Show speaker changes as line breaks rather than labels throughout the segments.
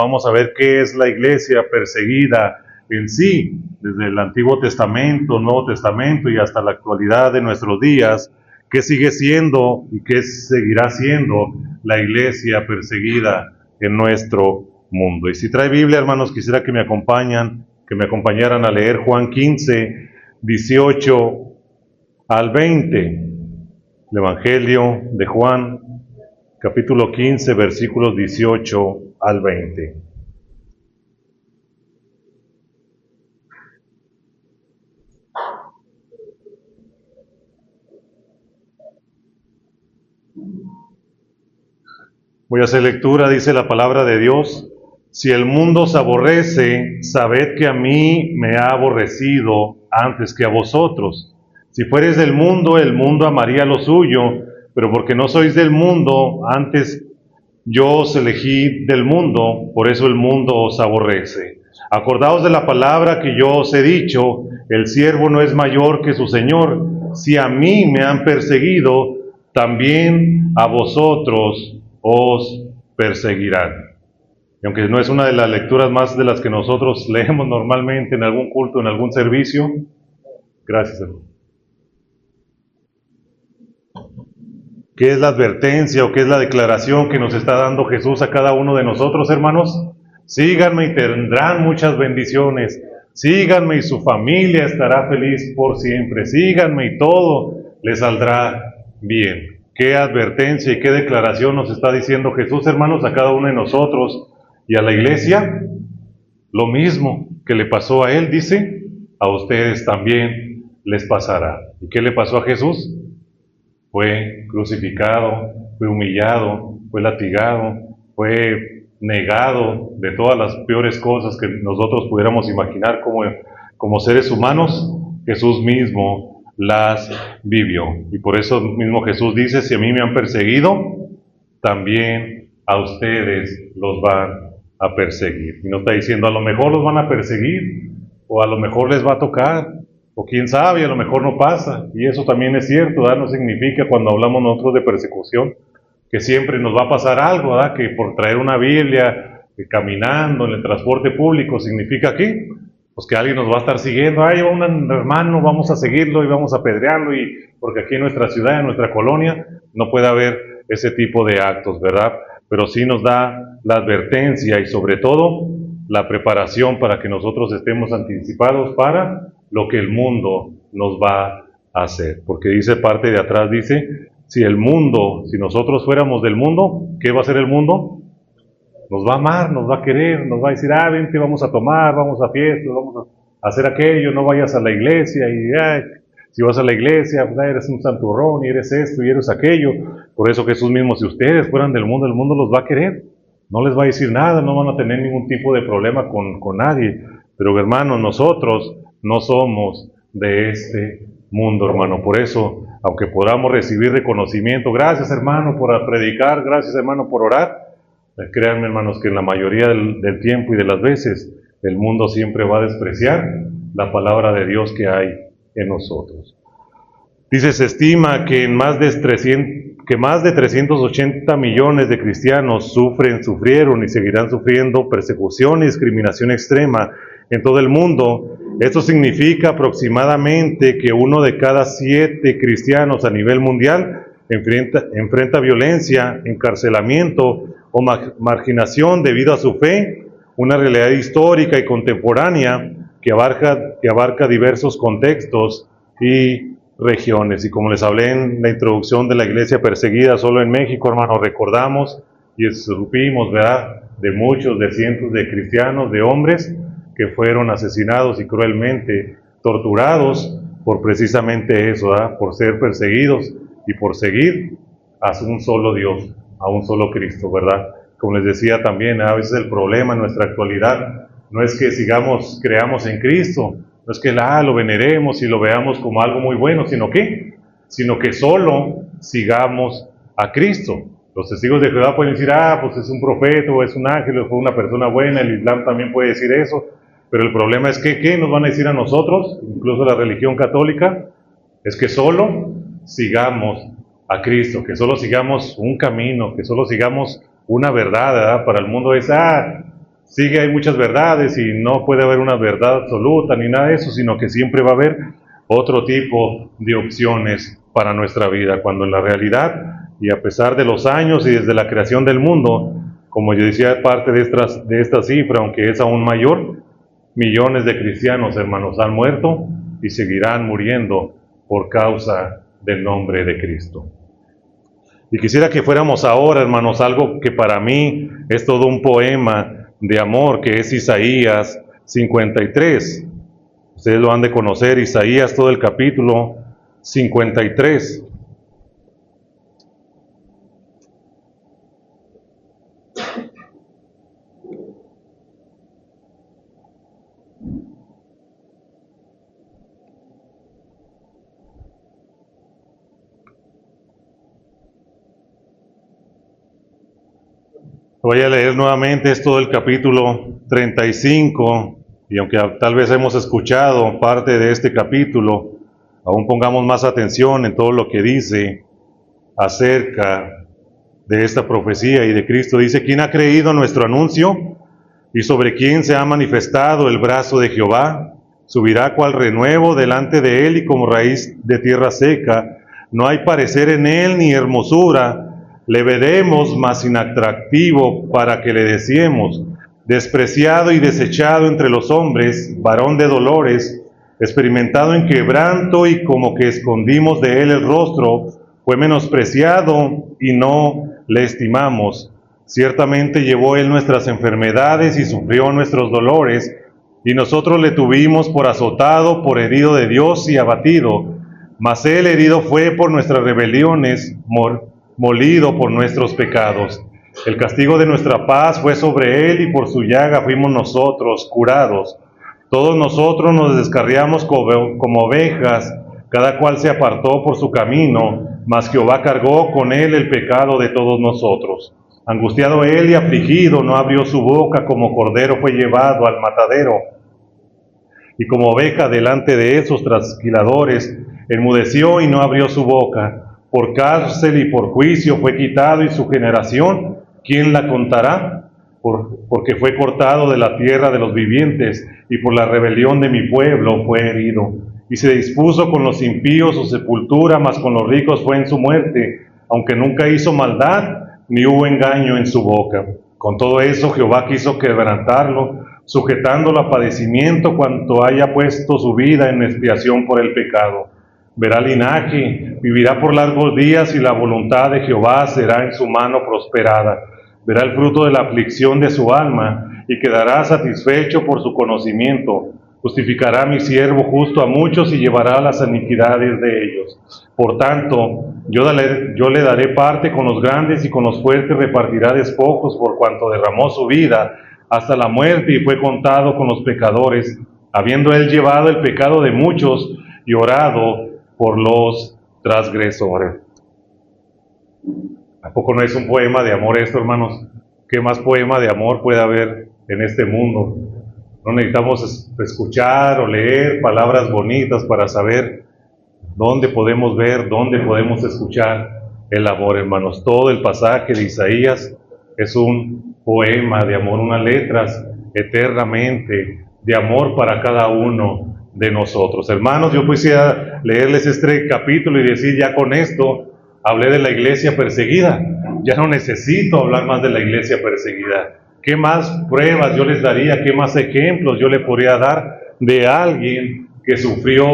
vamos a ver qué es la iglesia perseguida en sí, desde el Antiguo Testamento, Nuevo Testamento y hasta la actualidad de nuestros días, qué sigue siendo y qué seguirá siendo la iglesia perseguida en nuestro mundo. Y si trae Biblia, hermanos, quisiera que me acompañaran a leer Juan 15, 18 al 20, el Evangelio de Juan, capítulo 15, versículos 18 al 20. Voy a hacer lectura, dice la palabra de Dios: si el mundo os aborrece, sabed que a mí me ha aborrecido antes que a vosotros. Si fueres del mundo, el mundo amaría lo suyo, pero porque no sois del mundo, antes yo os elegí del mundo, por eso el mundo os aborrece. Acordaos de la palabra que yo os he dicho: el siervo no es mayor que su señor. Si a mí me han perseguido, también a vosotros os perseguirán. Y aunque no es una de las lecturas más de las que nosotros leemos normalmente en algún culto, en algún servicio, gracias, hermano. ¿Qué es la advertencia o qué es la declaración que nos está dando Jesús a cada uno de nosotros, hermanos? Síganme y tendrán muchas bendiciones. Síganme y su familia estará feliz por siempre. Síganme y todo les saldrá bien. ¿Qué advertencia y qué declaración nos está diciendo Jesús, hermanos, a cada uno de nosotros y a la iglesia? Lo mismo que le pasó a él, dice, a ustedes también les pasará. ¿Y qué le pasó a Jesús? Fue crucificado, fue humillado, fue latigado, fue negado de todas las peores cosas que nosotros pudiéramos imaginar como seres humanos. Jesús mismo las vivió. Y por eso mismo Jesús dice: si a mí me han perseguido, también a ustedes los van a perseguir. Y no está diciendo a lo mejor los van a perseguir, o a lo mejor les va a tocar, o quién sabe, a lo mejor no pasa. Y eso también es cierto, ¿verdad? No significa, cuando hablamos nosotros de persecución, que siempre nos va a pasar algo, ¿verdad? Que por traer una Biblia, caminando en el transporte público, significa que pues que alguien nos va a estar siguiendo. Ay, va un hermano, vamos a seguirlo y vamos a apedrearlo, y porque aquí en nuestra ciudad, en nuestra colonia, no puede haber ese tipo de actos, ¿verdad? Pero sí nos da la advertencia y sobre todo la preparación para que nosotros estemos anticipados para lo que el mundo nos va a hacer. Porque dice, parte de atrás dice, si nosotros fuéramos del mundo, ¿qué va a hacer el mundo? Nos va a amar, nos va a querer, nos va a decir: vente, vamos a tomar, vamos a fiestas, vamos a hacer aquello, no vayas a la iglesia, y si vas a la iglesia, pues, eres un santurrón, y eres esto, y eres aquello. Por eso Jesús mismo: si ustedes fueran del mundo, el mundo los va a querer, no les va a decir nada, no van a tener ningún tipo de problema con nadie. Pero hermanos, nosotros no somos de este mundo, hermano. Por eso, aunque podamos recibir reconocimiento, gracias hermano por predicar, gracias hermano por orar, créanme, hermanos, que en la mayoría del tiempo y de las veces, el mundo siempre va a despreciar la palabra de Dios que hay en nosotros. Dice, se estima que más de 380 millones de cristianos sufrieron y seguirán sufriendo persecución y discriminación extrema en todo el mundo. Esto significa aproximadamente que 1 de cada 7 cristianos a nivel mundial enfrenta violencia, encarcelamiento o marginación debido a su fe, una realidad histórica y contemporánea que abarca diversos contextos y regiones. Y como les hablé en la introducción de la iglesia perseguida solo en México, hermanos, recordamos y supimos, ¿verdad?, de muchos, de cientos de cristianos, de hombres que fueron asesinados y cruelmente torturados por precisamente eso, ¿verdad?, por ser perseguidos y por seguir a un solo Dios, a un solo Cristo, ¿verdad? Como les decía también, a veces el problema en nuestra actualidad no es que creamos en Cristo, no es que lo veneremos y lo veamos como algo muy bueno, sino que solo sigamos a Cristo. Los testigos de Jehová pueden decir, pues es un profeta, o es un ángel, o fue una persona buena. El Islam también puede decir eso, pero el problema es que, ¿qué nos van a decir a nosotros? Incluso la religión católica, es que solo sigamos a Cristo, que solo sigamos un camino, que solo sigamos una verdad, ¿verdad? Para el mundo es, Sí que hay muchas verdades y no puede haber una verdad absoluta ni nada de eso, sino que siempre va a haber otro tipo de opciones para nuestra vida, cuando en la realidad, y a pesar de los años y desde la creación del mundo, como yo decía, parte de esta cifra, aunque es aún mayor, millones de cristianos, hermanos, han muerto y seguirán muriendo por causa del nombre de Cristo. Y quisiera que fuéramos ahora, hermanos, algo que para mí es todo un poema de amor, que es Isaías 53. Ustedes lo han de conocer, Isaías, todo el capítulo 53. Voy a leer nuevamente, es todo el capítulo 35, y aunque tal vez hemos escuchado parte de este capítulo, aún pongamos más atención en todo lo que dice acerca de esta profecía y de Cristo. Dice: ¿quién ha creído nuestro anuncio? ¿Y sobre quién se ha manifestado el brazo de Jehová? Subirá cual renuevo delante de él y como raíz de tierra seca. No hay parecer en él ni hermosura. Le veremos, mas inatractivo para que le deseemos. Despreciado y desechado entre los hombres, varón de dolores, experimentado en quebranto y como que escondimos de él el rostro. Fue menospreciado y no le estimamos. Ciertamente llevó él nuestras enfermedades y sufrió nuestros dolores, y nosotros le tuvimos por azotado, por herido de Dios y abatido. Mas él herido fue por nuestras rebeliones, molido por nuestros pecados. El castigo de nuestra paz fue sobre él, y por su llaga fuimos nosotros curados. Todos nosotros nos descarriamos como ovejas, cada cual se apartó por su camino, mas Jehová cargó con él el pecado de todos nosotros. Angustiado él y afligido, no abrió su boca, como cordero fue llevado al matadero. Y como oveja delante de esos trasquiladores, enmudeció y no abrió su boca. Por cárcel y por juicio fue quitado, y su generación, ¿quién la contará? Porque fue cortado de la tierra de los vivientes, y por la rebelión de mi pueblo fue herido. Y se dispuso con los impíos su sepultura, mas con los ricos fue en su muerte, aunque nunca hizo maldad, ni hubo engaño en su boca. Con todo eso Jehová quiso quebrantarlo, sujetándolo a padecimiento, cuanto haya puesto su vida en expiación por el pecado. Verá linaje, vivirá por largos días, y la voluntad de Jehová será en su mano prosperada. Verá el fruto de la aflicción de su alma, y quedará satisfecho por su conocimiento. Justificará mi siervo justo a muchos, y llevará las iniquidades de ellos. Por tanto, yo le daré parte con los grandes, y con los fuertes repartirá despojos, por cuanto derramó su vida hasta la muerte y fue contado con los pecadores, habiendo él llevado el pecado de muchos y orado por los transgresores. ¿A poco no es un poema de amor esto, hermanos? ¿Qué más poema de amor puede haber en este mundo? No necesitamos escuchar o leer palabras bonitas para saber dónde podemos ver, dónde podemos escuchar el amor, hermanos. Todo el pasaje de Isaías es un poema de amor, unas letras eternamente de amor para cada uno de nosotros. Hermanos, yo quisiera leerles este capítulo y decir: ya con esto hablé de la iglesia perseguida, ya no necesito hablar más de la iglesia perseguida. ¿Qué más pruebas yo les daría? ¿Qué más ejemplos yo le podría dar de alguien que sufrió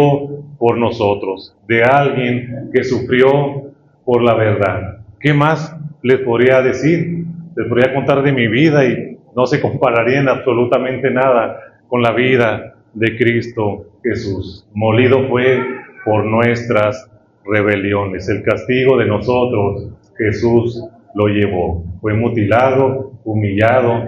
por nosotros, de alguien que sufrió por la verdad? ¿Qué más les podría decir? Les podría contar de mi vida y no se compararía en absolutamente nada con la vida de Cristo Jesús. Molido fue por nuestras rebeliones. El castigo de nosotros, Jesús lo llevó. Fue mutilado, humillado,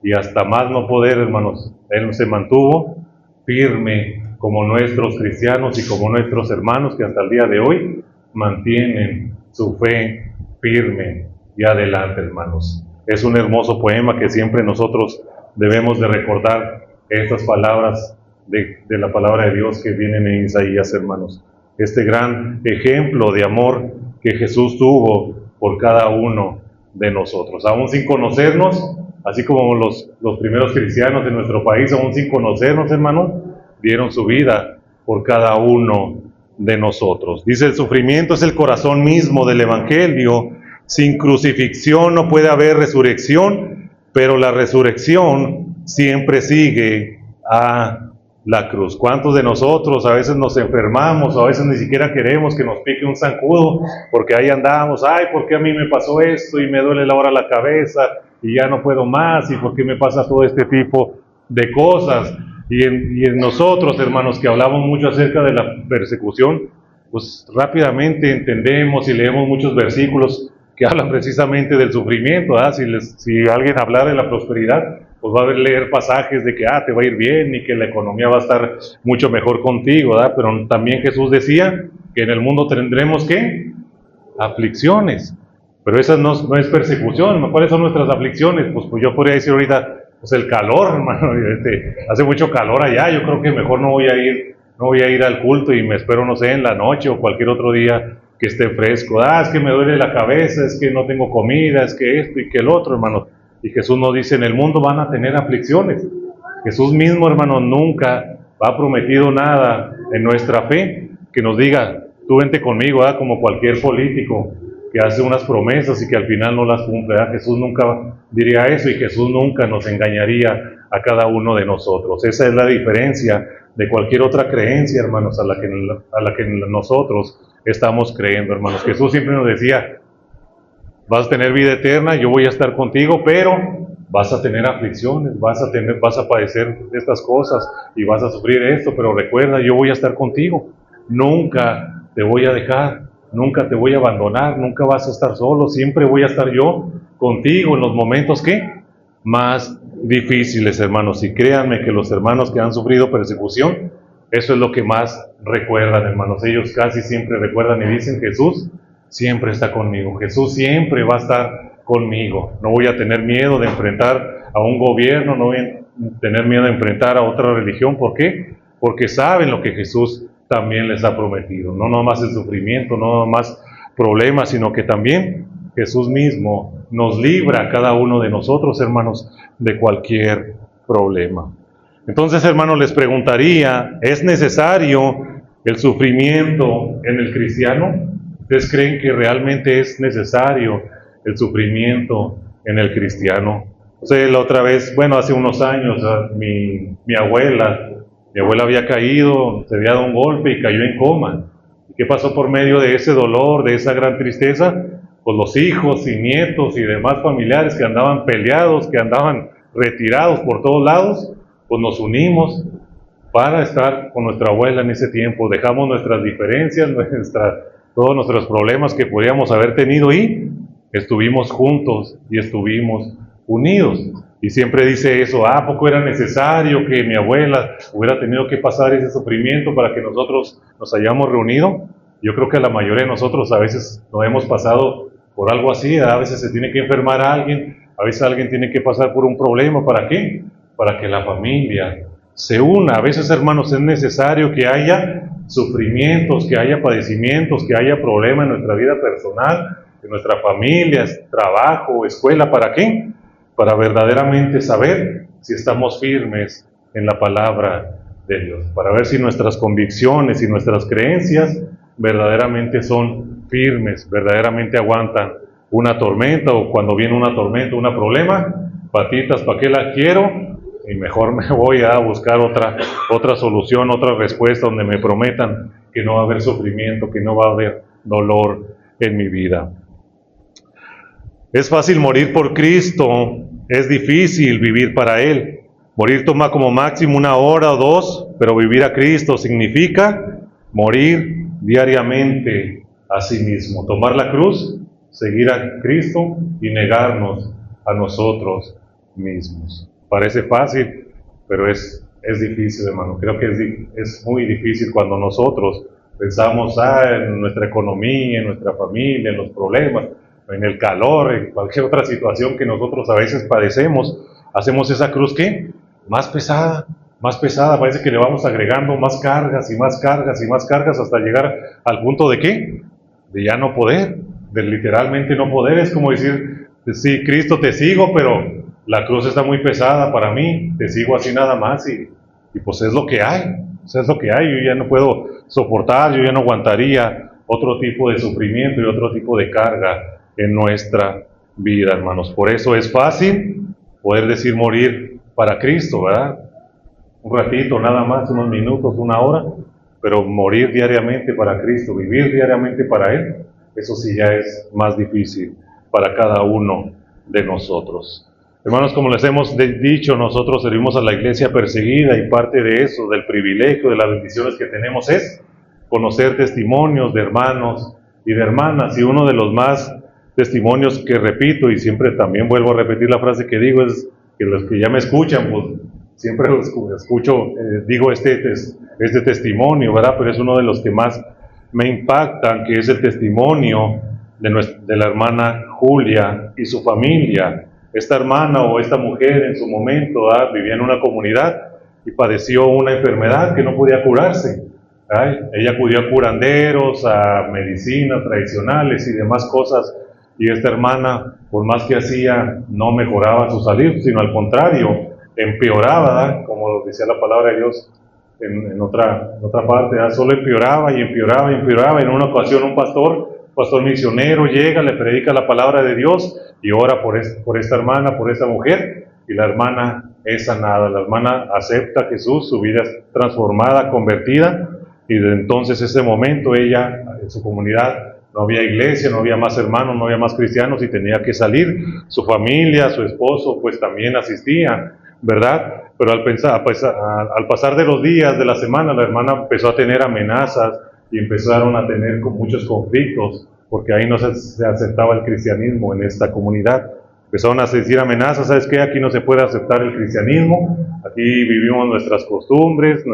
y hasta más no poder, hermanos. Él se mantuvo firme, como nuestros cristianos y como nuestros hermanos que hasta el día de hoy mantienen su fe firme y adelante, hermanos. Es un hermoso poema que siempre nosotros debemos de recordar, estas palabras de la palabra de Dios que vienen en Isaías, hermanos. Este gran ejemplo de amor que Jesús tuvo por cada uno de nosotros. Aún sin conocernos, así como los primeros cristianos de nuestro país, aún sin conocernos, hermanos, dieron su vida por cada uno de nosotros. Dice, el sufrimiento es el corazón mismo del Evangelio. Sin crucifixión no puede haber resurrección, pero la resurrección siempre sigue a la cruz. ¿Cuántos de nosotros a veces nos enfermamos, a veces ni siquiera queremos que nos pique un zancudo, porque ahí andamos, ay, ¿por qué a mí me pasó esto? Y me duele ahora la cabeza, y ya no puedo más, y ¿por qué me pasa todo este tipo de cosas? Y en nosotros, hermanos, que hablamos mucho acerca de la persecución, pues rápidamente entendemos y leemos muchos versículos que hablan precisamente del sufrimiento, ¿verdad? Si alguien habla de la prosperidad, pues va a leer pasajes de que te va a ir bien y que la economía va a estar mucho mejor contigo, ¿verdad? Pero también Jesús decía que en el mundo tendremos, ¿qué? Aflicciones. Pero esa no es persecución. ¿Cuáles son nuestras aflicciones? Pues yo podría decir ahorita, pues el calor, hermano, hace mucho calor allá, yo creo que mejor no voy a ir al culto y me espero, no sé, en la noche o cualquier otro día que esté fresco. Es que me duele la cabeza, es que no tengo comida, es que esto y que el otro, hermano. Y Jesús nos dice, en el mundo van a tener aflicciones. Jesús mismo, hermano, nunca ha prometido nada en nuestra fe que nos diga, tú vente conmigo, como cualquier político que hace unas promesas y que al final no las cumple. Jesús nunca diría eso, y Jesús nunca nos engañaría a cada uno de nosotros. Esa es la diferencia de cualquier otra creencia, hermanos, a la que nosotros estamos creyendo, hermanos. Jesús siempre nos decía, vas a tener vida eterna, yo voy a estar contigo, pero vas a tener aflicciones, vas a padecer estas cosas y vas a sufrir esto, pero recuerda, yo voy a estar contigo, nunca te voy a dejar, nunca te voy a abandonar, nunca vas a estar solo, siempre voy a estar yo contigo en los momentos más difíciles, hermanos. Y créanme que los hermanos que han sufrido persecución, eso es lo que más recuerdan, hermanos. Ellos casi siempre recuerdan y dicen, Jesús siempre está conmigo, Jesús siempre va a estar conmigo, no voy a tener miedo de enfrentar a un gobierno, no voy a tener miedo de enfrentar a otra religión. ¿Por qué? Porque saben lo que Jesús también les ha prometido, no nomás el sufrimiento, no nomás problemas, sino que también Jesús mismo nos libra a cada uno de nosotros, hermanos, de cualquier problema. Entonces, hermanos, les preguntaría, ¿es necesario el sufrimiento en el cristiano? ¿Ustedes creen que realmente es necesario el sufrimiento en el cristiano? O sea, la otra vez, bueno, hace unos años, mi abuela había caído, se había dado un golpe y cayó en coma. ¿Qué pasó por medio de ese dolor, de esa gran tristeza? Pues los hijos y nietos y demás familiares que andaban peleados, que andaban retirados por todos lados, pues nos unimos para estar con nuestra abuela en ese tiempo. Dejamos nuestras diferencias, todos nuestros problemas que podíamos haber tenido y estuvimos juntos y estuvimos unidos. Y siempre dice eso, ¿a poco era necesario que mi abuela hubiera tenido que pasar ese sufrimiento para que nosotros nos hayamos reunido? Yo creo que a la mayoría de nosotros a veces no hemos pasado por algo así, a veces se tiene que enfermar a alguien, a veces alguien tiene que pasar por un problema. ¿Para qué? Para que la familia se una. A veces, hermanos, es necesario que haya sufrimientos, que haya padecimientos, que haya problemas en nuestra vida personal, en nuestra familia, trabajo, escuela. ¿Para qué? Para verdaderamente saber si estamos firmes en la palabra de Dios, para ver si nuestras convicciones y nuestras creencias verdaderamente son firmes, verdaderamente aguantan una tormenta, o cuando viene una tormenta, un problema, patitas, ¿para qué la quiero? Y mejor me voy a buscar otra solución, otra respuesta donde me prometan que no va a haber sufrimiento, que no va a haber dolor en mi vida. Es fácil morir por Cristo, es difícil vivir para Él. Morir toma como máximo 1 hora o 2, pero vivir a Cristo significa morir diariamente a sí mismo, tomar la cruz, seguir a Cristo y negarnos a nosotros mismos. Parece fácil, pero es difícil, hermano. Creo que es muy difícil cuando nosotros pensamos en nuestra economía, en nuestra familia, en los problemas, en el calor, en cualquier otra situación que nosotros a veces padecemos. Hacemos esa cruz, ¿qué? Más pesada, parece que le vamos agregando más cargas y más cargas y más cargas hasta llegar al punto de ¿qué? De ya no poder, de literalmente no poder. Es como decir, sí, Cristo te sigo, pero la cruz está muy pesada para mí, te sigo así nada más y pues es lo que hay, pues es lo que hay, yo ya no puedo soportar, yo ya no aguantaría otro tipo de sufrimiento y otro tipo de carga en nuestra vida, hermanos. Por eso es fácil poder decir morir para Cristo, ¿verdad? Un ratito, nada más, unos minutos, una hora, pero morir diariamente para Cristo, vivir diariamente para Él, eso sí ya es más difícil para cada uno de nosotros. Hermanos, como les hemos dicho, nosotros servimos a la iglesia perseguida y parte de eso, del privilegio, de las bendiciones que tenemos es conocer testimonios de hermanos y de hermanas. Y uno de los más testimonios que repito, y siempre también vuelvo a repetir la frase que digo, es que los que ya me escuchan, pues siempre escucho, digo este testimonio, ¿verdad? Pero es uno de los que más me impactan, que es el testimonio de la hermana Julia y su familia. Esta hermana o esta mujer en su momento vivía en una comunidad y padeció una enfermedad que no podía curarse. Ella acudió a curanderos, a medicinas tradicionales y demás cosas, y esta hermana, por más que hacía, no mejoraba su salud, sino al contrario, empeoraba, como decía la palabra de Dios en otra parte, solo empeoraba y empeoraba y empeoraba. En una ocasión un pastor misionero llega, le predica la palabra de Dios y ora por esta hermana, por esta mujer, y la hermana es sanada. La hermana acepta a Jesús, su vida es transformada, convertida, y desde entonces, ese momento, ella, en su comunidad, no había iglesia, no había más hermanos, no había más cristianos y tenía que salir. Su familia, su esposo, pues también asistían, ¿verdad? Pero al pasar de los días, de la semana, la hermana empezó a tener amenazas y empezaron a tener muchos conflictos, porque ahí no se aceptaba el cristianismo en esta comunidad. Empezaron a decir amenazas: ¿sabes qué? Aquí no se puede aceptar el cristianismo, aquí vivimos nuestras costumbres,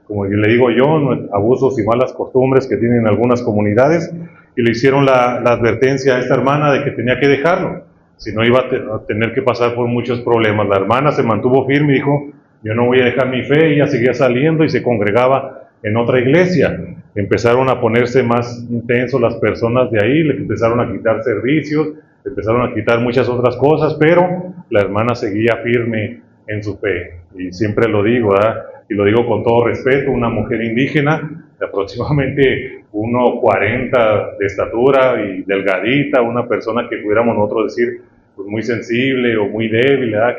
como le digo yo, abusos y malas costumbres que tienen algunas comunidades, y le hicieron la advertencia a esta hermana de que tenía que dejarlo, si no iba a tener que pasar por muchos problemas. La hermana se mantuvo firme y dijo: yo no voy a dejar mi fe. Ella seguía saliendo y se congregaba en otra iglesia. Empezaron a ponerse más intensos las personas de ahí, le empezaron a quitar servicios, le empezaron a quitar muchas otras cosas, pero la hermana seguía firme en su fe. Y siempre lo digo, ¿verdad? Y lo digo con todo respeto, una mujer indígena de aproximadamente 1,40 de estatura y delgadita, una persona que pudiéramos nosotros decir pues muy sensible o muy débil, ¿verdad?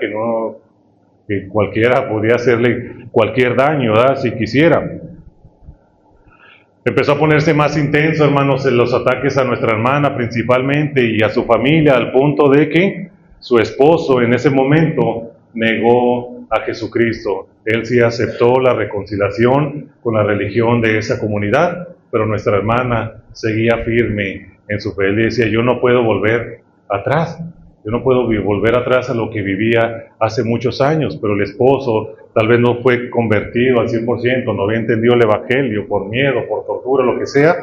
Que cualquiera podría hacerle cualquier daño, ¿verdad? Si quisiera. Empezó a ponerse más intenso, hermanos, en los ataques a nuestra hermana principalmente y a su familia, al punto de que su esposo en ese momento negó a Jesucristo. Él sí aceptó la reconciliación con la religión de esa comunidad, pero nuestra hermana seguía firme en su fe. Él decía: yo no puedo volver atrás, yo no puedo volver atrás a lo que vivía hace muchos años. Pero el esposo tal vez no fue convertido al 100%, no había entendido el evangelio, por miedo, por tortura, lo que sea.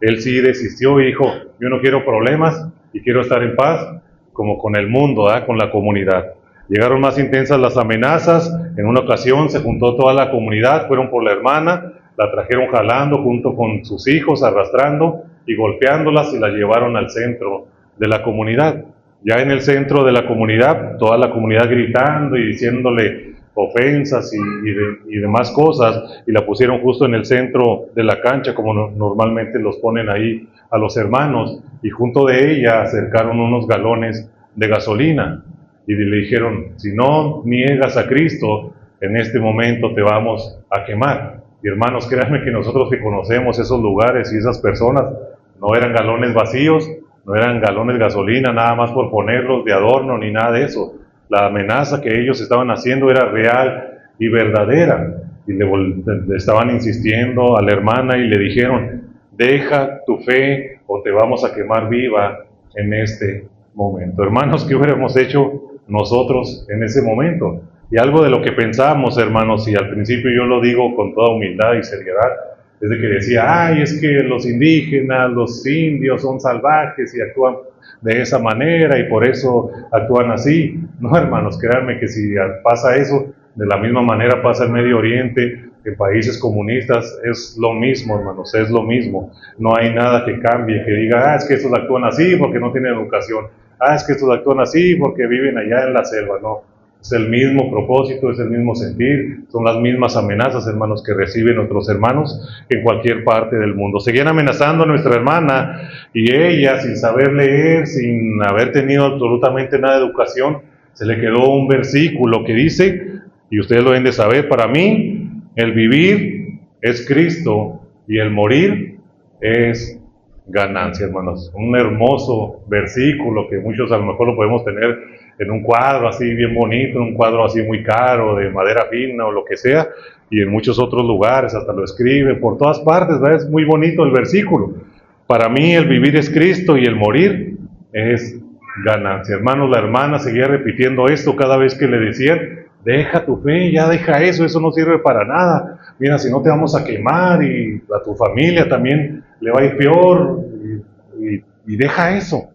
Él sí desistió y dijo: yo no quiero problemas y quiero estar en paz, como con el mundo, con la comunidad. Llegaron más intensas las amenazas. En una ocasión se juntó toda la comunidad, fueron por la hermana, la trajeron jalando junto con sus hijos, arrastrando y golpeándolas, y la llevaron al centro de la comunidad. Ya en el centro de la comunidad, toda la comunidad gritando y diciéndole ofensas y demás cosas, y la pusieron justo en el centro de la cancha, como normalmente los ponen ahí a los hermanos, y junto de ella acercaron unos galones de gasolina, y le dijeron: si no niegas a Cristo, en este momento te vamos a quemar. Y hermanos, créanme que nosotros que conocemos esos lugares y esas personas, no eran galones vacíos, no eran galones de gasolina nada más por ponerlos de adorno ni nada de eso. La amenaza que ellos estaban haciendo era real y verdadera, y le estaban insistiendo a la hermana y le dijeron: deja tu fe o te vamos a quemar viva en este momento. Hermanos, ¿qué hubiéramos hecho nosotros en ese momento? Y algo de lo que pensamos, hermanos, y al principio yo lo digo con toda humildad y seriedad, es de que decía: ay, es que los indígenas, los indios son salvajes y actúan de esa manera y por eso actúan así. No, hermanos, créanme que si pasa eso, de la misma manera pasa en Medio Oriente, en países comunistas, es lo mismo, hermanos, es lo mismo. No hay nada que cambie, que diga: es que esos actúan así porque no tienen educación. Es que estos actúan así porque viven allá en la selva. No, es el mismo propósito, es el mismo sentir, son las mismas amenazas, hermanos, que reciben nuestros hermanos en cualquier parte del mundo. Seguían amenazando a nuestra hermana y ella, sin saber leer, sin haber tenido absolutamente nada de educación, se le quedó un versículo que dice, y ustedes lo deben de saber, para mí el vivir es Cristo y el morir es ganancia, hermanos. Un hermoso versículo que muchos a lo mejor lo podemos tener en un cuadro así bien bonito, en un cuadro así muy caro, de madera fina o lo que sea, y en muchos otros lugares hasta lo escribe, por todas partes, ¿verdad? Es muy bonito el versículo. Para mí el vivir es Cristo y el morir es ganancia. Hermanos, la hermana seguía repitiendo esto cada vez que le decían, deja tu fe, ya deja eso, eso no sirve para nada. Mira, si no te vamos a quemar y a tu familia también le va a ir peor y deja eso.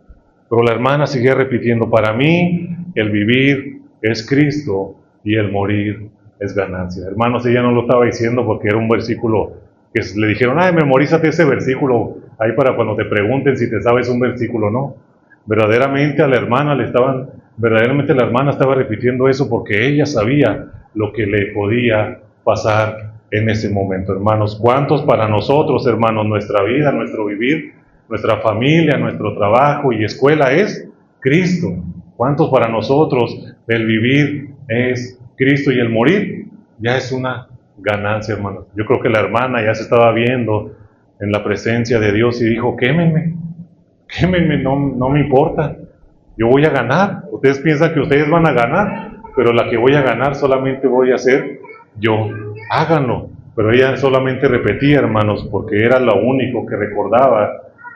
Pero la hermana seguía repitiendo, para mí el vivir es Cristo y el morir es ganancia. Hermanos, ella no lo estaba diciendo porque era un versículo que le dijeron, memorízate ese versículo ahí para cuando te pregunten si te sabes un versículo, no. Verdaderamente la hermana estaba repitiendo eso porque ella sabía lo que le podía pasar en ese momento, hermanos. ¿Cuántos para nosotros, hermanos, nuestra vida, nuestro vivir, nuestra familia, nuestro trabajo y escuela es Cristo? ¿Cuántos para nosotros el vivir es Cristo y el morir ya es una ganancia, hermanos? Yo creo que la hermana ya se estaba viendo en la presencia de Dios y dijo, quémenme, no me importa, yo voy a ganar. Ustedes piensan que ustedes van a ganar, pero la que voy a ganar solamente voy a ser yo. Háganlo. Pero ella solamente repetía, hermanos, porque era lo único que recordaba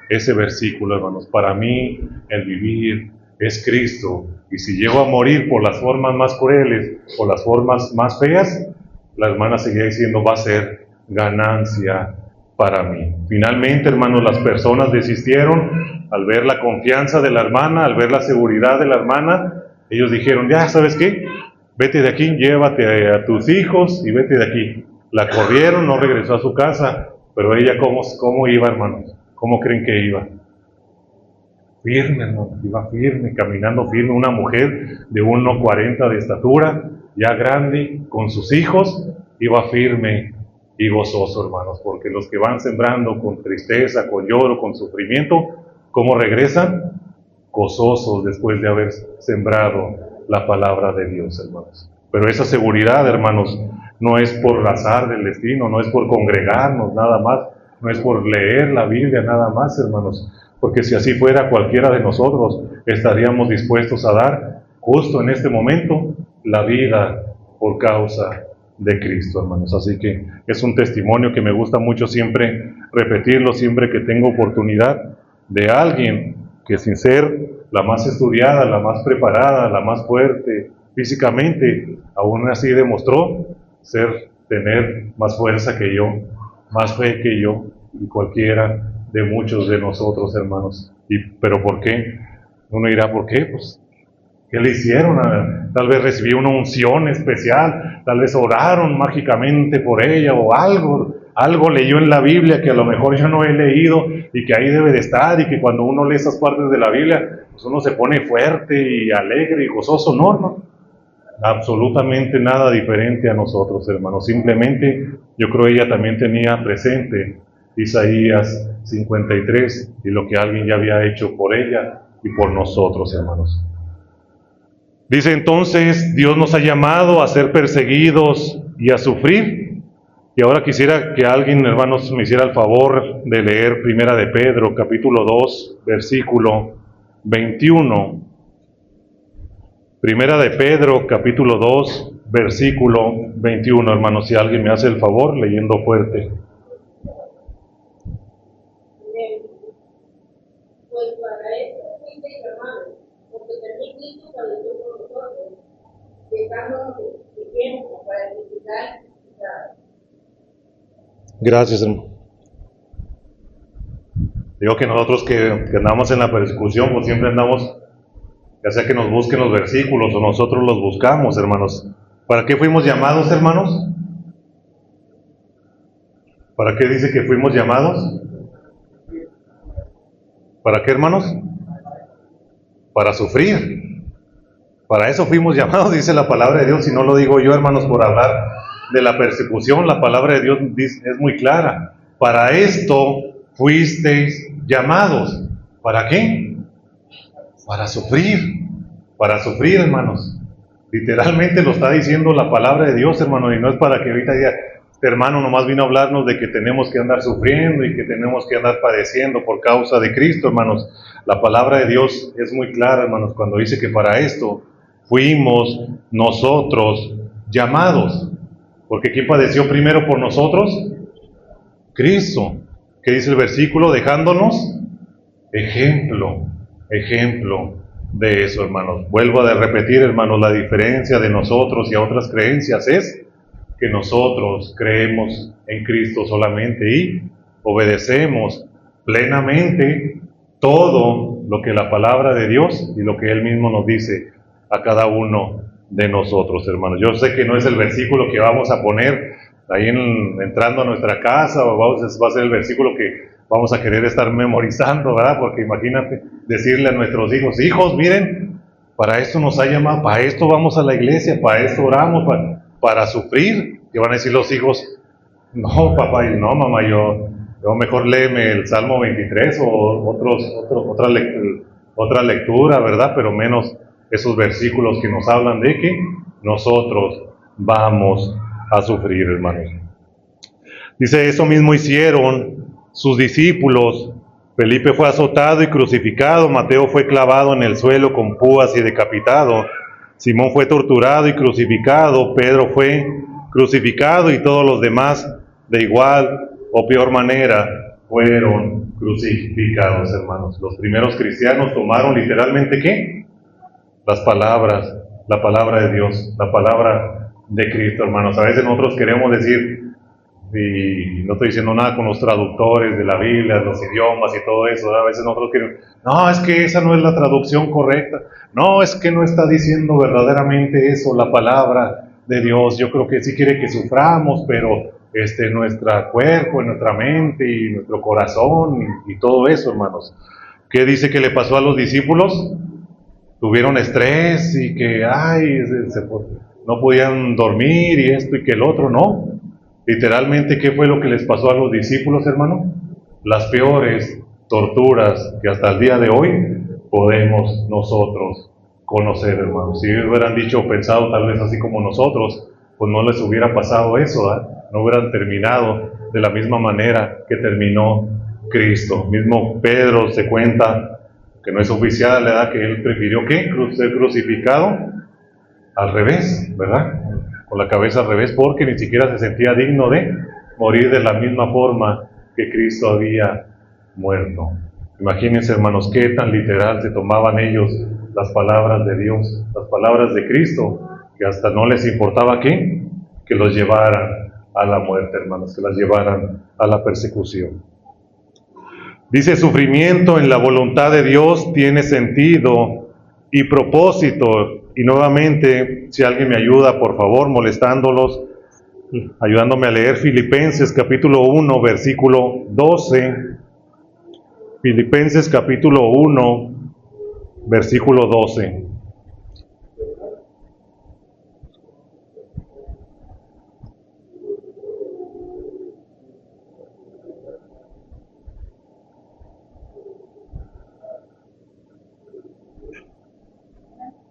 ese versículo, hermanos. Para mí el vivir es Cristo, y si llego a morir por las formas más crueles, por las formas más feas, la hermana seguía diciendo, va a ser ganancia para mí. Finalmente, hermanos, las personas desistieron al ver la confianza de la hermana, al ver la seguridad de la hermana. Ellos dijeron, ya, ¿sabes qué? Vete de aquí, llévate a tus hijos y vete de aquí. La corrieron, no regresó a su casa, pero ella, ¿cómo iba, hermanos? ¿Cómo creen que iba? Firme, hermano, iba firme, caminando firme, una mujer de 1,40 de estatura, ya grande, con sus hijos, iba firme y gozoso, hermanos, porque los que van sembrando con tristeza, con lloro, con sufrimiento, ¿cómo regresan? Gozosos después de haber sembrado la palabra de Dios, hermanos. Pero esa seguridad, hermanos, no es por azar del destino, no es por congregarnos nada más, no es por leer la Biblia nada más, hermanos, porque si así fuera, cualquiera de nosotros estaríamos dispuestos a dar justo en este momento la vida por causa de Cristo, hermanos. Así que es un testimonio que me gusta mucho siempre repetirlo, siempre que tengo oportunidad, de alguien que sin ser la más estudiada, la más preparada, la más fuerte físicamente, aún así demostró tener más fuerza que yo, más fe que yo y cualquiera de muchos de nosotros, hermanos. ¿Pero por qué? Uno dirá, ¿por qué? Pues, ¿qué le hicieron? Tal vez recibió una unción especial, tal vez oraron mágicamente por ella o algo leyó en la Biblia que a lo mejor yo no he leído y que ahí debe de estar, y que cuando uno lee esas partes de la Biblia, pues uno se pone fuerte y alegre y gozoso. No, absolutamente nada diferente a nosotros, hermanos. Simplemente yo creo ella también tenía presente Isaías 53 y lo que alguien ya había hecho por ella y por nosotros, hermanos. Dice entonces, Dios nos ha llamado a ser perseguidos y a sufrir. Y ahora quisiera que alguien, hermanos, me hiciera el favor de leer Primera de Pedro, capítulo 2, versículo 21. Primera de Pedro, capítulo 2, versículo 21, hermanos, si alguien me hace el favor, leyendo fuerte.
Pues para esto fuiste llamados, porque también Cristo padeció por nosotros, dejándonos de tiempo para edificar su casa.
Gracias, hermano. Digo que nosotros que andamos en la persecución, pues siempre andamos, ya sea que nos busquen los versículos o nosotros los buscamos, hermanos. ¿Para qué fuimos llamados, hermanos? ¿Para qué dice que fuimos llamados? ¿Para qué, hermanos? para sufrir. Para eso fuimos llamados, dice la palabra de Dios, y no lo digo yo, hermanos, por hablar de la persecución. La palabra de Dios es muy clara. Para esto fuisteis llamados. ¿Para qué? Para sufrir, hermanos. Literalmente lo está diciendo la palabra de Dios, hermano, y no es para que ahorita diga, este hermano nomás vino a hablarnos de que tenemos que andar sufriendo y que tenemos que andar padeciendo por causa de Cristo, hermanos. La palabra de Dios es muy clara, hermanos, cuando dice que para esto fuimos nosotros llamados. Porque ¿quién padeció primero por nosotros? Cristo. ¿Qué dice el versículo? Dejándonos ejemplo de eso, hermanos. Vuelvo a repetir, hermanos, la diferencia de nosotros y a otras creencias es que nosotros creemos en Cristo solamente y obedecemos plenamente todo lo que la palabra de Dios y lo que Él mismo nos dice a cada uno de nosotros, hermanos. Yo sé que no es el versículo que vamos a poner ahí entrando a nuestra casa, o va a ser el versículo que vamos a querer estar memorizando, ¿verdad? Porque imagínate decirle a nuestros hijos, hijos, miren, para esto nos ha llamado, para esto vamos a la iglesia, para esto oramos, para sufrir. Y van a decir los hijos, no, papá, y no, mamá, yo mejor léeme el Salmo 23 o otra lectura, ¿verdad? Pero menos esos versículos que nos hablan de que nosotros vamos a sufrir, hermanos. Dice, eso mismo hicieron sus discípulos. Felipe fue azotado y crucificado, Mateo fue clavado en el suelo con púas y decapitado, Simón fue torturado y crucificado, Pedro fue crucificado y todos los demás de igual o peor manera fueron crucificados, hermanos. Los primeros cristianos tomaron literalmente ¿qué? Las palabras, la palabra de Dios, la palabra de Cristo, hermanos. A veces nosotros queremos decir, y no estoy diciendo nada con los traductores de la Biblia, los idiomas y todo eso, ¿verdad? A veces nosotros queremos, no, es que esa no es la traducción correcta, no, es que no está diciendo verdaderamente eso la palabra de Dios. Yo creo que sí quiere que suframos, pero nuestro cuerpo, nuestra mente y nuestro corazón y todo eso, hermanos. ¿Qué dice que le pasó a los discípulos? Tuvieron estrés y que, no podían dormir y esto y que el otro, ¿no? Literalmente, ¿qué fue lo que les pasó a los discípulos, hermano? Las peores torturas que hasta el día de hoy podemos nosotros conocer, hermano. Si ellos hubieran dicho o pensado tal vez así como nosotros, pues no les hubiera pasado eso, ¿eh? No hubieran terminado de la misma manera que terminó Cristo. Mismo Pedro se cuenta, que no es oficial, ¿verdad? Que él prefirió ¿qué? Ser crucificado al revés, ¿verdad? Con la cabeza al revés, porque ni siquiera se sentía digno de morir de la misma forma que Cristo había muerto. Imagínense, hermanos, qué tan literal se tomaban ellos las palabras de Dios, las palabras de Cristo, que hasta no les importaba ¿qué? Que los llevaran a la muerte, hermanos, que las llevaran a la persecución. Dice, sufrimiento en la voluntad de Dios tiene sentido y propósito. Y nuevamente, si alguien me ayuda, por favor, molestándolos, ayudándome a leer Filipenses capítulo 1, versículo 12. Filipenses capítulo 1, versículo 12.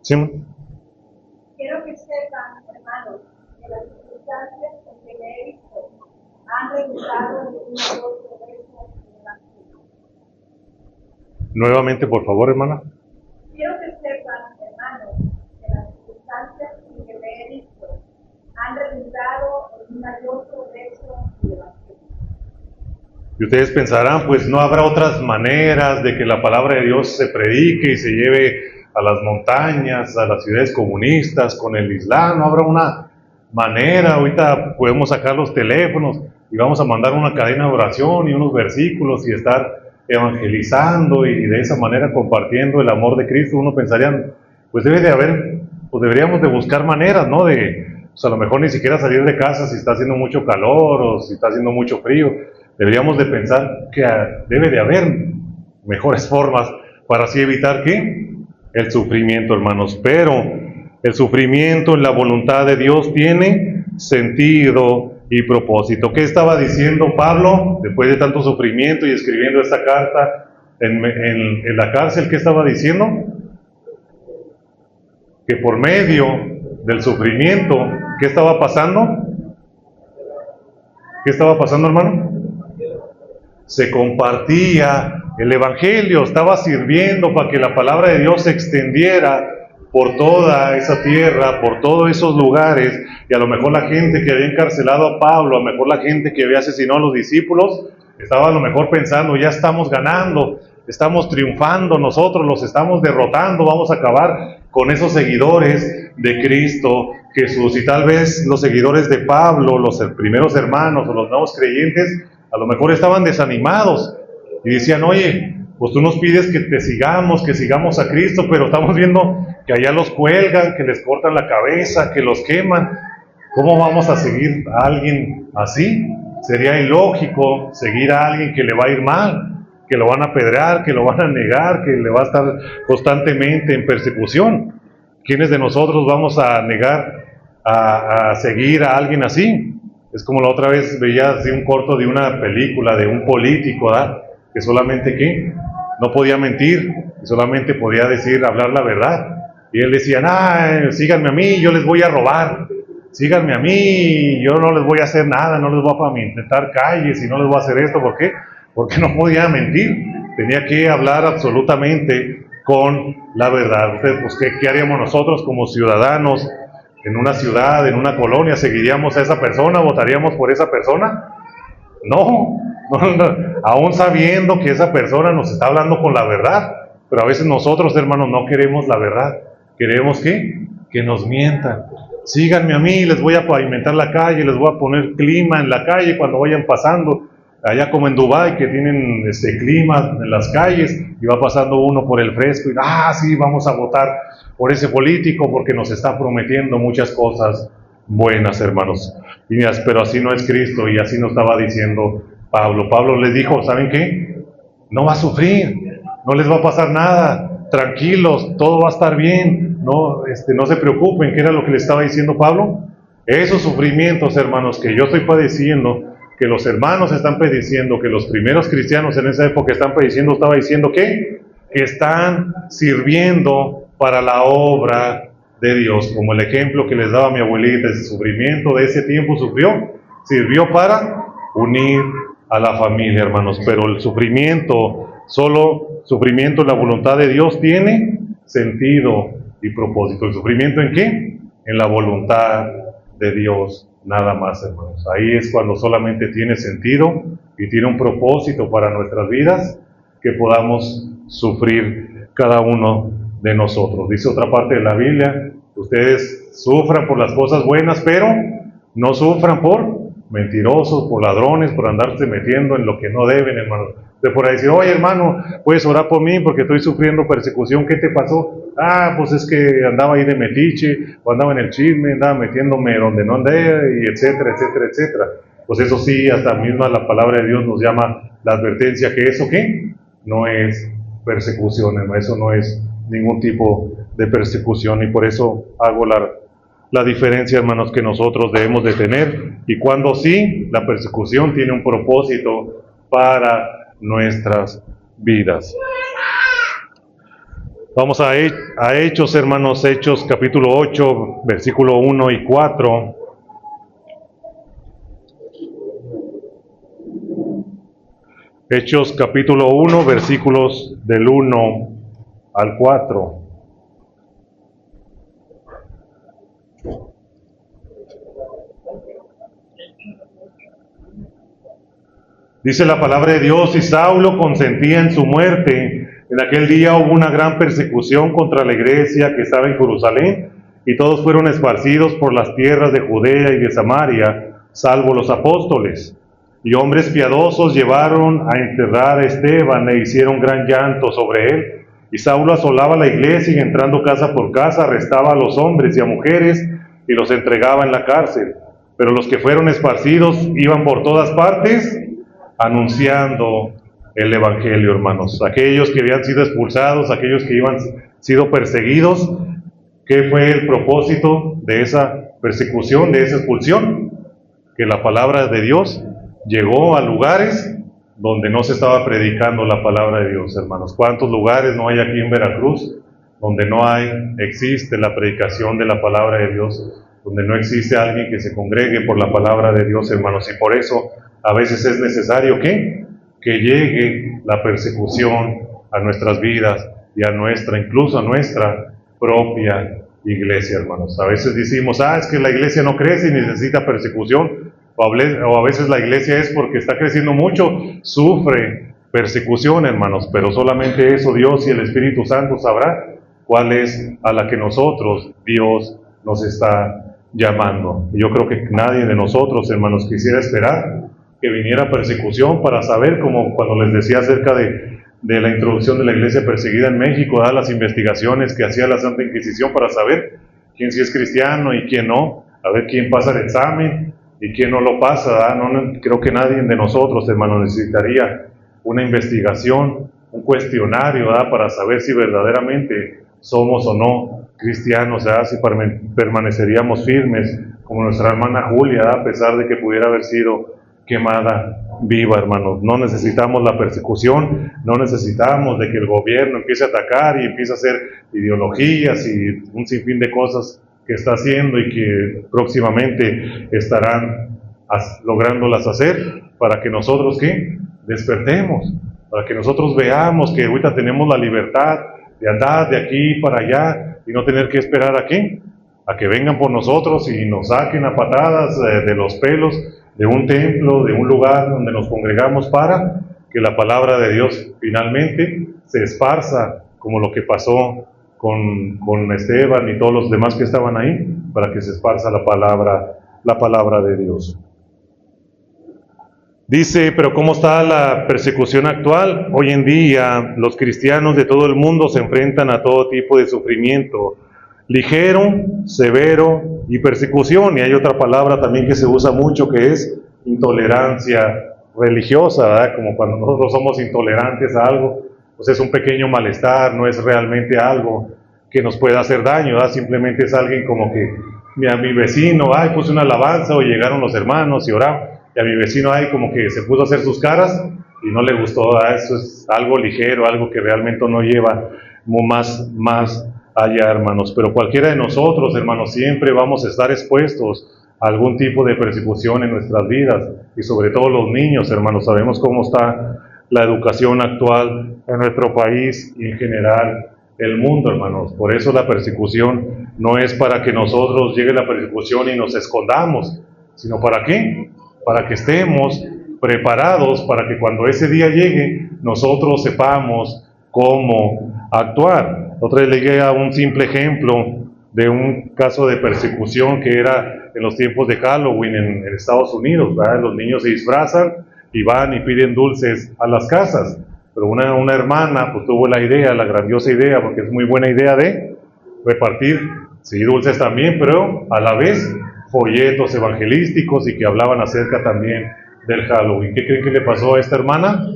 ¿Sí?
Quiero que sepan, hermanos, que las circunstancias en que me he visto han resultado en un mayor progreso en la vida.
Nuevamente, por favor, hermana.
Quiero que sepan, hermanos, que las circunstancias en que me he visto han resultado en un mayor progreso en la vida.
Y ustedes pensarán, pues no habrá otras maneras de que la palabra de Dios se predique y se lleve a las montañas, a las ciudades comunistas, con el Islam. No habrá una manera. Ahorita podemos sacar los teléfonos y vamos a mandar una cadena de oración y unos versículos y estar evangelizando y de esa manera compartiendo el amor de Cristo. Uno pensaría, pues debe de haber, pues deberíamos de buscar maneras, ¿no? De, pues a lo mejor ni siquiera salir de casa si está haciendo mucho calor o si está haciendo mucho frío. Deberíamos de pensar que debe de haber mejores formas para así evitar ¿qué? el sufrimiento, hermanos. Pero el sufrimiento en la voluntad de Dios tiene sentido y propósito. ¿Qué estaba diciendo Pablo después de tanto sufrimiento y escribiendo esta carta en la cárcel? ¿Qué estaba diciendo? Que por medio del sufrimiento, ¿qué estaba pasando? ¿Qué estaba pasando, hermano? Se compartía el Evangelio, estaba sirviendo para que la palabra de Dios se extendiera por toda esa tierra, por todos esos lugares, y a lo mejor la gente que había encarcelado a Pablo, a lo mejor la gente que había asesinado a los discípulos, estaba a lo mejor pensando, ya estamos ganando, estamos triunfando, nosotros los estamos derrotando, vamos a acabar con esos seguidores de Cristo Jesús. Y tal vez los seguidores de Pablo, los primeros hermanos o los nuevos creyentes, a lo mejor estaban desanimados y decían, oye, pues tú nos pides que sigamos a Cristo, pero estamos viendo que allá los cuelgan, que les cortan la cabeza, que los queman. ¿Cómo vamos a seguir a alguien así? Sería ilógico seguir a alguien que le va a ir mal, que lo van a apedrear, que lo van a negar, que le va a estar constantemente en persecución. ¿Quiénes de nosotros vamos a negar a seguir a alguien así? Es como la otra vez veía así un corto de una película de un político, ¿verdad? Que solamente ¿qué? No podía mentir, solamente podía hablar la verdad. Y él decía, síganme a mí, yo les voy a robar. Síganme a mí, yo no les voy a hacer nada, no les voy a pavimentar calles y no les voy a hacer esto. ¿Por qué? Porque no podía mentir. Tenía que hablar absolutamente con la verdad. Pues, ¿qué haríamos nosotros como ciudadanos en una ciudad, en una colonia? ¿Seguiríamos a esa persona? ¿Votaríamos por esa persona? No, aún sabiendo que esa persona nos está hablando con la verdad. Pero a veces nosotros, hermanos, no queremos la verdad. Queremos que nos mientan. Síganme a mí, les voy a pavimentar la calle, les voy a poner clima en la calle cuando vayan pasando. Allá como en Dubái, que tienen clima en las calles, y va pasando uno por el fresco, y sí, vamos a votar por ese político porque nos está prometiendo muchas cosas buenas, hermanos. Pero así no es Cristo, y así nos estaba diciendo Pablo. Pablo les dijo, ¿saben qué? No va a sufrir, no les va a pasar nada, tranquilos, todo va a estar bien, no se preocupen. ¿Qué era lo que le estaba diciendo Pablo? Esos sufrimientos, hermanos, que yo estoy padeciendo, que los hermanos están padeciendo, que los primeros cristianos en esa época están padeciendo, estaba diciendo que están sirviendo para la obra de Dios, como el ejemplo que les daba mi abuelita. Ese sufrimiento de ese tiempo sirvió para unir a la familia, hermanos. Pero el sufrimiento, solo sufrimiento en la voluntad de Dios tiene sentido y propósito. ¿El sufrimiento en qué? En la voluntad de Dios, nada más, hermanos. Ahí es cuando solamente tiene sentido y tiene un propósito para nuestras vidas, que podamos sufrir cada uno de nosotros. Dice otra parte de la Biblia, ustedes sufran por las cosas buenas, pero no sufran por mentirosos, por ladrones, por andarse metiendo en lo que no deben, hermanos. De por ahí decir, oye, hermano, puedes orar por mí porque estoy sufriendo persecución. ¿Qué te pasó? Pues es que andaba ahí de metiche, o andaba en el chisme, andaba metiéndome donde no andé, y etcétera, etcétera, etcétera. Pues eso sí, hasta misma la palabra de Dios nos llama la advertencia que eso, ¿qué? No es persecución, hermano. Eso no es ningún tipo de persecución, y por eso hago la diferencia, hermanos, que nosotros debemos de tener, y cuando sí, la persecución tiene un propósito para nuestras vidas. Vamos a Hechos, hermanos, Hechos capítulo 8, versículo 1 y 4. Hechos capítulo 1, versículos del 1 al 4. Dice la palabra de Dios, y Saulo consentía en su muerte. En aquel día hubo una gran persecución contra la iglesia que estaba en Jerusalén, y todos fueron esparcidos por las tierras de Judea y de Samaria, salvo los apóstoles. Y hombres piadosos llevaron a enterrar a Esteban e hicieron gran llanto sobre él. Y Saulo asolaba la iglesia y entrando casa por casa arrestaba a los hombres y a mujeres y los entregaba en la cárcel. Pero los que fueron esparcidos iban por todas partes anunciando el Evangelio, hermanos. Aquellos que habían sido expulsados, aquellos que iban sido perseguidos. ¿Qué fue el propósito de esa persecución, de esa expulsión? Que la palabra de Dios llegó a lugares donde no se estaba predicando la palabra de Dios, hermanos. ¿Cuántos lugares no hay aquí en Veracruz donde no existe la predicación de la palabra de Dios, donde no existe alguien que se congregue por la palabra de Dios, hermanos? Y por eso a veces es necesario que llegue la persecución a nuestras vidas y incluso a nuestra propia iglesia, hermanos. A veces decimos, es que la iglesia no crece y necesita persecución, o a veces la iglesia es porque está creciendo mucho, sufre persecución, hermanos, pero solamente eso Dios y el Espíritu Santo sabrá cuál es a la que Dios nos está llamando. Y yo creo que nadie de nosotros, hermanos, quisiera esperar que viniera persecución para saber, como cuando les decía acerca de la introducción de la iglesia perseguida en México, las investigaciones que hacía la Santa Inquisición para saber quién sí es cristiano y quién no, a ver quién pasa el examen y quién no lo pasa. No, creo que nadie de nosotros, hermanos, necesitaría una investigación, un cuestionario, para saber si verdaderamente somos o no cristianos, si permaneceríamos firmes como nuestra hermana Julia, a pesar de que pudiera haber sido quemada viva, hermanos. No necesitamos la persecución, no necesitamos de que el gobierno empiece a atacar y empiece a hacer ideologías y un sinfín de cosas que está haciendo y que próximamente estarán lográndolas hacer, para que nosotros despertemos, para que nosotros veamos que ahorita tenemos la libertad de andar de aquí para allá y no tener que esperar a que vengan por nosotros y nos saquen a patadas de los pelos de un templo, de un lugar donde nos congregamos, para que la palabra de Dios finalmente se esparza, como lo que pasó con Esteban y todos los demás que estaban ahí, para que se esparza la palabra de Dios. Dice, pero ¿cómo está la persecución actual? Hoy en día los cristianos de todo el mundo se enfrentan a todo tipo de sufrimiento, ligero, severo y persecución. Y hay otra palabra también que se usa mucho, que es intolerancia religiosa, ¿verdad? Como cuando nosotros somos intolerantes a algo, pues es un pequeño malestar, no es realmente algo que nos pueda hacer daño, ¿verdad? Simplemente es alguien como que a mi vecino, puse una alabanza o llegaron los hermanos y oraron, y a mi vecino como que se puso a hacer sus caras y no le gustó, ¿verdad? Eso es algo ligero, algo que realmente no lleva más allá, hermanos. Pero cualquiera de nosotros, hermanos, siempre vamos a estar expuestos a algún tipo de persecución en nuestras vidas, y sobre todo los niños, hermanos. Sabemos cómo está la educación actual en nuestro país y en general el mundo, hermanos. Por eso la persecución no es para que nosotros llegue la persecución y nos escondamos, sino ¿para qué? Para que estemos preparados, para que cuando ese día llegue nosotros sepamos cómo actuar. Otra vez llegué a un simple ejemplo de un caso de persecución que era en los tiempos de Halloween en Estados Unidos, ¿verdad? Los niños se disfrazan y van y piden dulces a las casas, pero una hermana pues tuvo la grandiosa idea, porque es muy buena idea, de repartir, sí, dulces también, pero a la vez folletos evangelísticos y que hablaban acerca también del Halloween. ¿Qué creen que le pasó a esta hermana?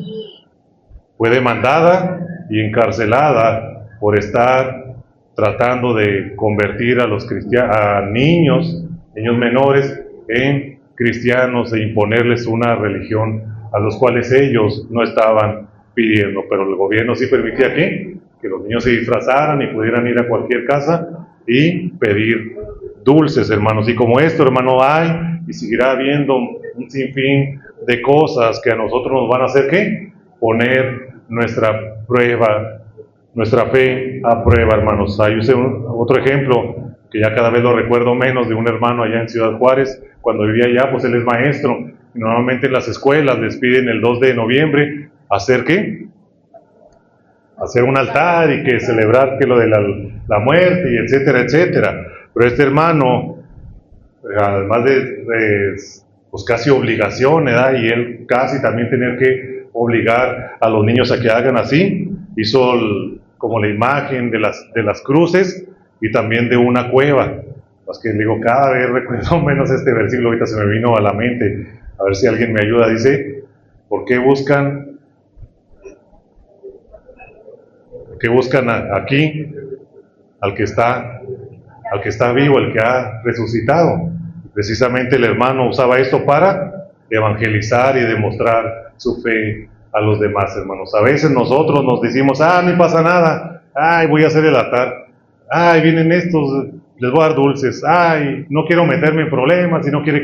Fue demandada y encarcelada por estar tratando de convertir a niños menores en cristianos e imponerles una religión a los cuales ellos no estaban pidiendo, pero el gobierno sí permitía que los niños se disfrazaran y pudieran ir a cualquier casa y pedir dulces, hermanos. Y como esto, hermano, hay y seguirá habiendo un sinfín de cosas que a nosotros nos van a hacer poner nuestra fe a prueba, hermanos. Hay otro ejemplo que ya cada vez lo recuerdo menos, de un hermano allá en Ciudad Juárez. Cuando vivía allá, pues él es maestro, y normalmente en las escuelas les piden el 2 de noviembre hacer hacer un altar y que celebrar lo de la muerte y etcétera, etcétera. Pero este hermano, además de pues casi obligación, ¿verdad? Y él casi también tener que obligar a los niños a que hagan así, hizo como la imagen de las cruces y también de una cueva. Pues que digo, cada vez recuerdo menos este versículo, ahorita se me vino a la mente, a ver si alguien me ayuda. Dice, ¿por qué buscan aquí al que está vivo, el que ha resucitado. Precisamente el hermano usaba esto para evangelizar y demostrar su fe a los demás hermanos. A veces nosotros nos decimos, no pasa nada, voy a hacer el altar, vienen estos, les voy a dar dulces, no quiero meterme en problemas y no quiero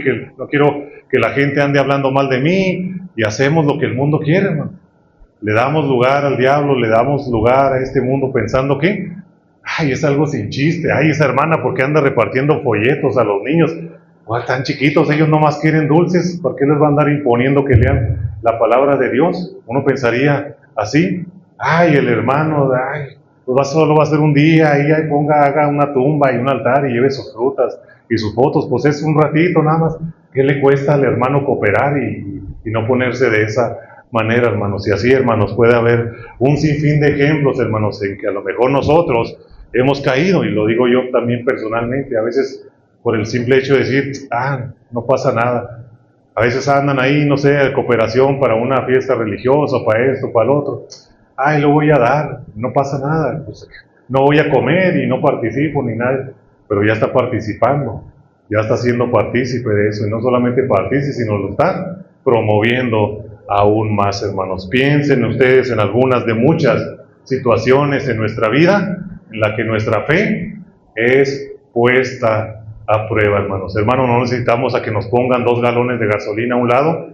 que la gente ande hablando mal de mí, y hacemos lo que el mundo quiere, hermano. Le damos lugar al diablo, le damos lugar a este mundo pensando que es algo sin chiste. Esa hermana, ¿por qué anda repartiendo folletos a los niños? Tan chiquitos, ellos nomás quieren dulces, ¿por qué les va a andar imponiendo que lean la palabra de Dios? Uno pensaría así, el hermano, pues solo va a ser un día, ahí haga una tumba y un altar y lleve sus frutas y sus fotos, pues es un ratito nada más. ¿Qué le cuesta al hermano cooperar y no ponerse de esa manera, hermanos? Y así, hermanos, puede haber un sinfín de ejemplos, hermanos, en que a lo mejor nosotros hemos caído, y lo digo yo también personalmente, a veces por el simple hecho de decir, no pasa nada. A veces andan ahí, no sé, de cooperación para una fiesta religiosa, para esto, para lo otro. Lo voy a dar, no pasa nada. Pues, no voy a comer y no participo ni nada, pero ya está participando, ya está siendo partícipe de eso, y no solamente partícipe, sino lo está promoviendo aún más, hermanos. Piensen ustedes en algunas de muchas situaciones en nuestra vida en la que nuestra fe es puesta a prueba, hermanos. Hermanos, no necesitamos a que nos pongan 2 galones de gasolina a un lado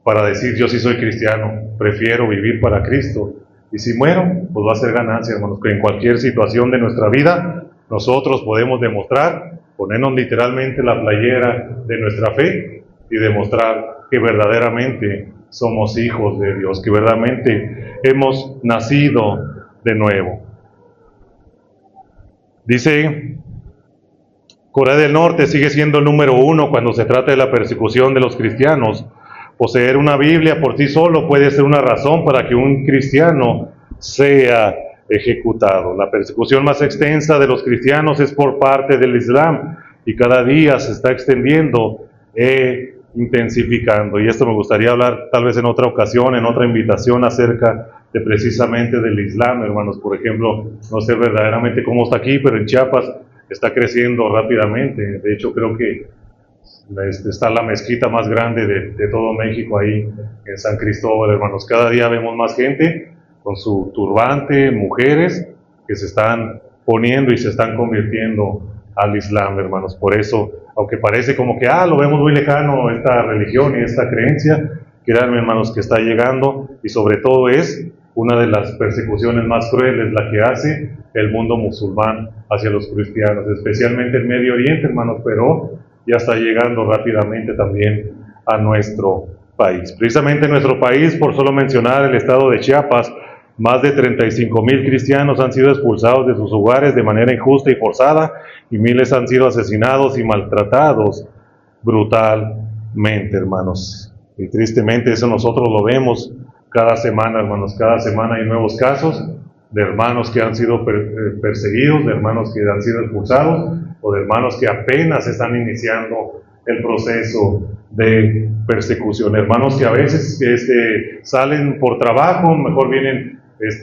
para decir yo sí soy cristiano, prefiero vivir para Cristo, y si muero, pues va a ser ganancia, hermanos. Que en cualquier situación de nuestra vida nosotros podemos demostrar, ponernos literalmente la playera de nuestra fe y demostrar que verdaderamente somos hijos de Dios, que verdaderamente hemos nacido de nuevo. Dice, Corea del Norte sigue siendo el número 1 cuando se trata de la persecución de los cristianos. Poseer una Biblia por sí solo puede ser una razón para que un cristiano sea ejecutado. La persecución más extensa de los cristianos es por parte del Islam, y cada día se está extendiendo e intensificando. Y esto me gustaría hablar tal vez en otra ocasión, en otra invitación, acerca de precisamente del Islam, hermanos. Por ejemplo, no sé verdaderamente cómo está aquí, pero en Chiapas está creciendo rápidamente. De hecho, creo que está la mezquita más grande de todo México ahí en San Cristóbal, hermanos. Cada día vemos más gente con su turbante, mujeres que se están poniendo y se están convirtiendo al Islam, hermanos. Por eso, aunque parece como que lo vemos muy lejano esta religión y esta creencia, créanme, hermanos, que está llegando, y sobre todo es una de las persecuciones más crueles la que hace el mundo musulmán hacia los cristianos, especialmente en Medio Oriente, hermanos, pero ya está llegando rápidamente también a nuestro país. Precisamente en nuestro país, por solo mencionar el estado de Chiapas, más de 35,000 cristianos han sido expulsados de sus hogares de manera injusta y forzada, y miles han sido asesinados y maltratados brutalmente, hermanos. Y tristemente eso nosotros lo vemos cada semana, hermanos. Cada semana hay nuevos casos de hermanos que han sido perseguidos, de hermanos que han sido expulsados, o de hermanos que apenas están iniciando el proceso de persecución. Hermanos que a veces salen por trabajo, mejor vienen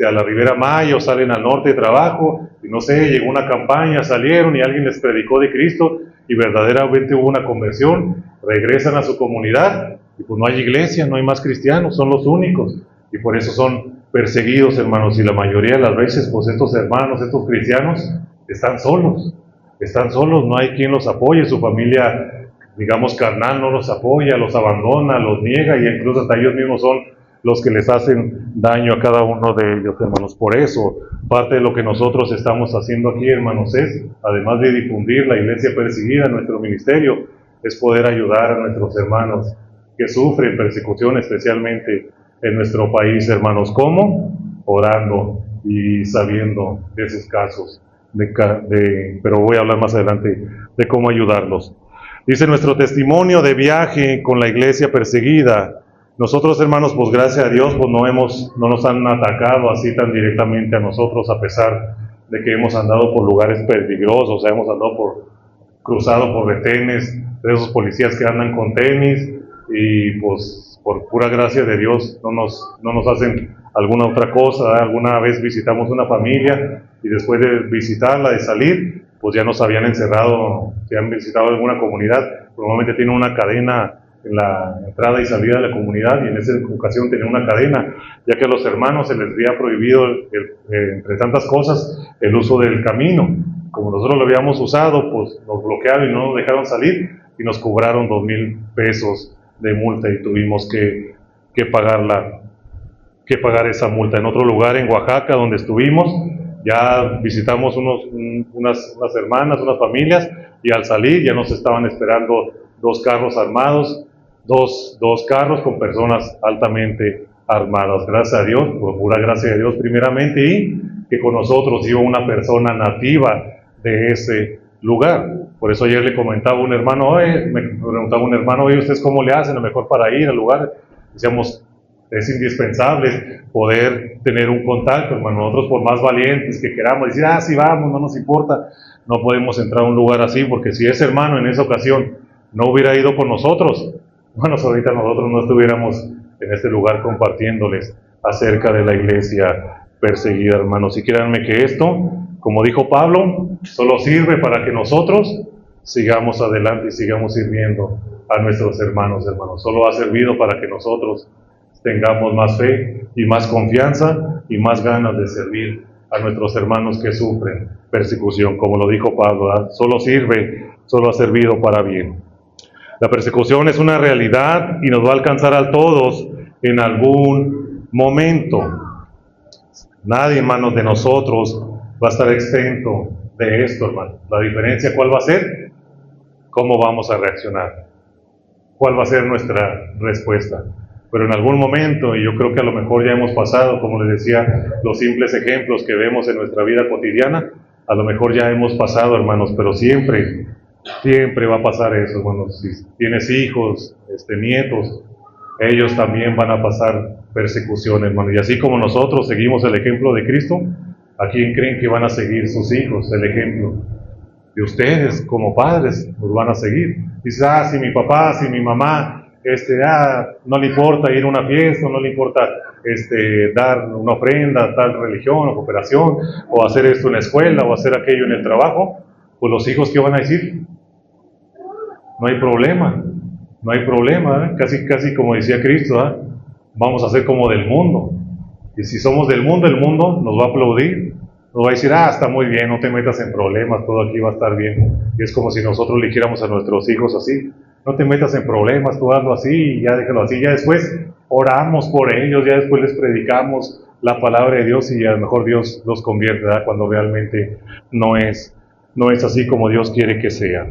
a la Ribera Maya o salen al norte de trabajo, y no sé, llegó una campaña, salieron y alguien les predicó de Cristo y verdaderamente hubo una conversión, regresan a su comunidad y pues no hay iglesia, no hay más cristianos, son los únicos, y por eso son perseguidos, hermanos. Y la mayoría de las veces pues estos hermanos, estos cristianos están solos, no hay quien los apoye, su familia, digamos, carnal no los apoya, los abandona, los niega, y incluso hasta ellos mismos son los que les hacen daño a cada uno de ellos, hermanos. Por eso, parte de lo que nosotros estamos haciendo aquí, hermanos, es, además de difundir la iglesia perseguida, nuestro ministerio, es poder ayudar a nuestros hermanos que sufren persecución, especialmente en nuestro país, hermanos. ¿Cómo? Orando y sabiendo de esos casos, pero voy a hablar más adelante de cómo ayudarlos. Dice nuestro testimonio de viaje con la iglesia perseguida. Nosotros, hermanos, pues gracias a Dios, pues no nos han atacado así tan directamente a nosotros, a pesar de que hemos andado por lugares peligrosos, hemos andado cruzado por retenes de esos policías que andan con tenis, y pues por pura gracia de Dios no nos hacen alguna otra cosa. Alguna vez visitamos una familia y después de visitarla, de salir, pues ya nos habían encerrado, si han visitado alguna comunidad, normalmente tiene una cadena en la entrada y salida de la comunidad, y en esa ocasión tenía una cadena, ya que a los hermanos se les había prohibido, entre tantas cosas, el uso del camino. Como nosotros lo habíamos usado, pues nos bloquearon y no nos dejaron salir, y nos cobraron 2,000 pesos de multa, y tuvimos que pagar esa multa. En otro lugar, en Oaxaca, donde estuvimos, ya visitamos unas hermanas, unas familias, y al salir ya nos estaban esperando 2 carros armados, dos carros con personas altamente armadas. Gracias a Dios, por pura gracia de Dios primeramente, y que con nosotros iba una persona nativa de ese lugar. Por eso ayer le comentaba un hermano, me preguntaba un hermano, oye, ¿ustedes cómo le hacen? Lo mejor para ir al lugar. Decíamos, es indispensable poder tener un contacto, hermano. Nosotros, por más valientes que queramos decir, sí, vamos, no nos importa, no podemos entrar a un lugar así, porque si ese hermano en esa ocasión no hubiera ido con nosotros, bueno, ahorita nosotros no estuviéramos en este lugar compartiéndoles acerca de la iglesia perseguida, hermanos. Y créanme que esto, como dijo Pablo, solo sirve para que nosotros sigamos adelante y sigamos sirviendo a nuestros hermanos. Solo ha servido para que nosotros tengamos más fe y más confianza y más ganas de servir a nuestros hermanos que sufren persecución. Como lo dijo Pablo, ¿verdad? Solo ha servido para bien. La persecución es una realidad y nos va a alcanzar a todos en algún momento. Nadie, hermanos, de nosotros va a estar exento de esto, hermano. La diferencia, ¿cuál va a ser? ¿Cómo vamos a reaccionar? ¿Cuál va a ser nuestra respuesta? Pero en algún momento, y yo creo que a lo mejor ya hemos pasado, como les decía, los simples ejemplos que vemos en nuestra vida cotidiana, a lo mejor ya hemos pasado, hermanos, pero siempre va a pasar eso, hermanos. Si tienes hijos, nietos, ellos también van a pasar persecución, hermano. Y así como nosotros seguimos el ejemplo de Cristo, ¿a quién creen que van a seguir sus hijos el ejemplo? De ustedes, como padres, los van a seguir. Dices, si mi papá, si mi mamá, no le importa ir a una fiesta, no le importa dar una ofrenda a tal religión o cooperación, o hacer esto en la escuela, o hacer aquello en el trabajo, pues los hijos, ¿qué van a decir? No hay problema, ¿eh? Casi como decía Cristo, ¿eh? Vamos a ser como del mundo, y si somos del mundo, el mundo nos va a aplaudir, nos va a decir, está muy bien, no te metas en problemas, todo aquí va a estar bien. Y es como si nosotros le dijéramos a nuestros hijos así, no te metas en problemas, tú hazlo así, y ya déjalo así. Ya después oramos por ellos, ya después les predicamos la palabra de Dios, y a lo mejor Dios los convierte, ¿verdad? Cuando realmente no es así como Dios quiere que sea.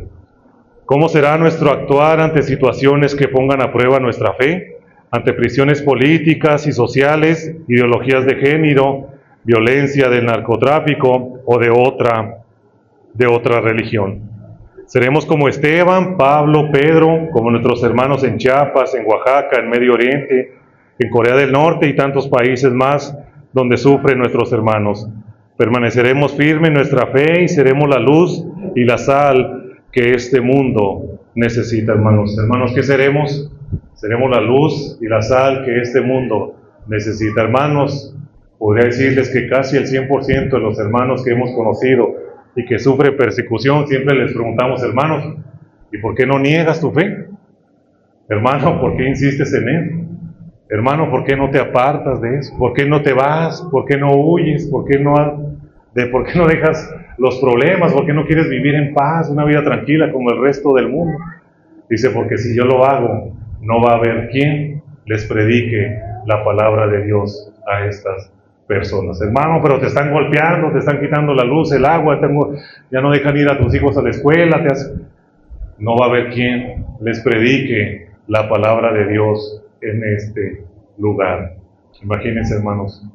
¿Cómo será nuestro actuar ante situaciones que pongan a prueba nuestra fe? Ante prisiones políticas y sociales, ideologías de género, violencia del narcotráfico o de otra religión. Seremos como Esteban, Pablo, Pedro, como nuestros hermanos en Chiapas, en Oaxaca, en Medio Oriente, en Corea del Norte y tantos países más donde sufren nuestros hermanos. Permaneceremos firmes en nuestra fe y seremos la luz y la sal que este mundo necesita, hermanos. Hermanos, ¿qué seremos? Seremos la luz y la sal que este mundo necesita. Hermanos, podría decirles que casi el 100% de los hermanos que hemos conocido y que sufren persecución, siempre les preguntamos, hermanos, ¿y por qué no niegas tu fe? Hermano, ¿por qué insistes en él? Hermano, ¿por qué no te apartas de eso? ¿Por qué no te vas? ¿Por qué no huyes? ¿Por qué no dejas los problemas? ¿Por qué no quieres vivir en paz, una vida tranquila como el resto del mundo? Dice, porque si yo lo hago, no va a haber quien les predique la palabra de Dios a estas personas. Hermano, pero te están golpeando, te están quitando la luz, el agua, ya no dejan ir a tus hijos a la escuela, no va a haber quien les predique la palabra de Dios en este lugar. Imagínense, hermanos,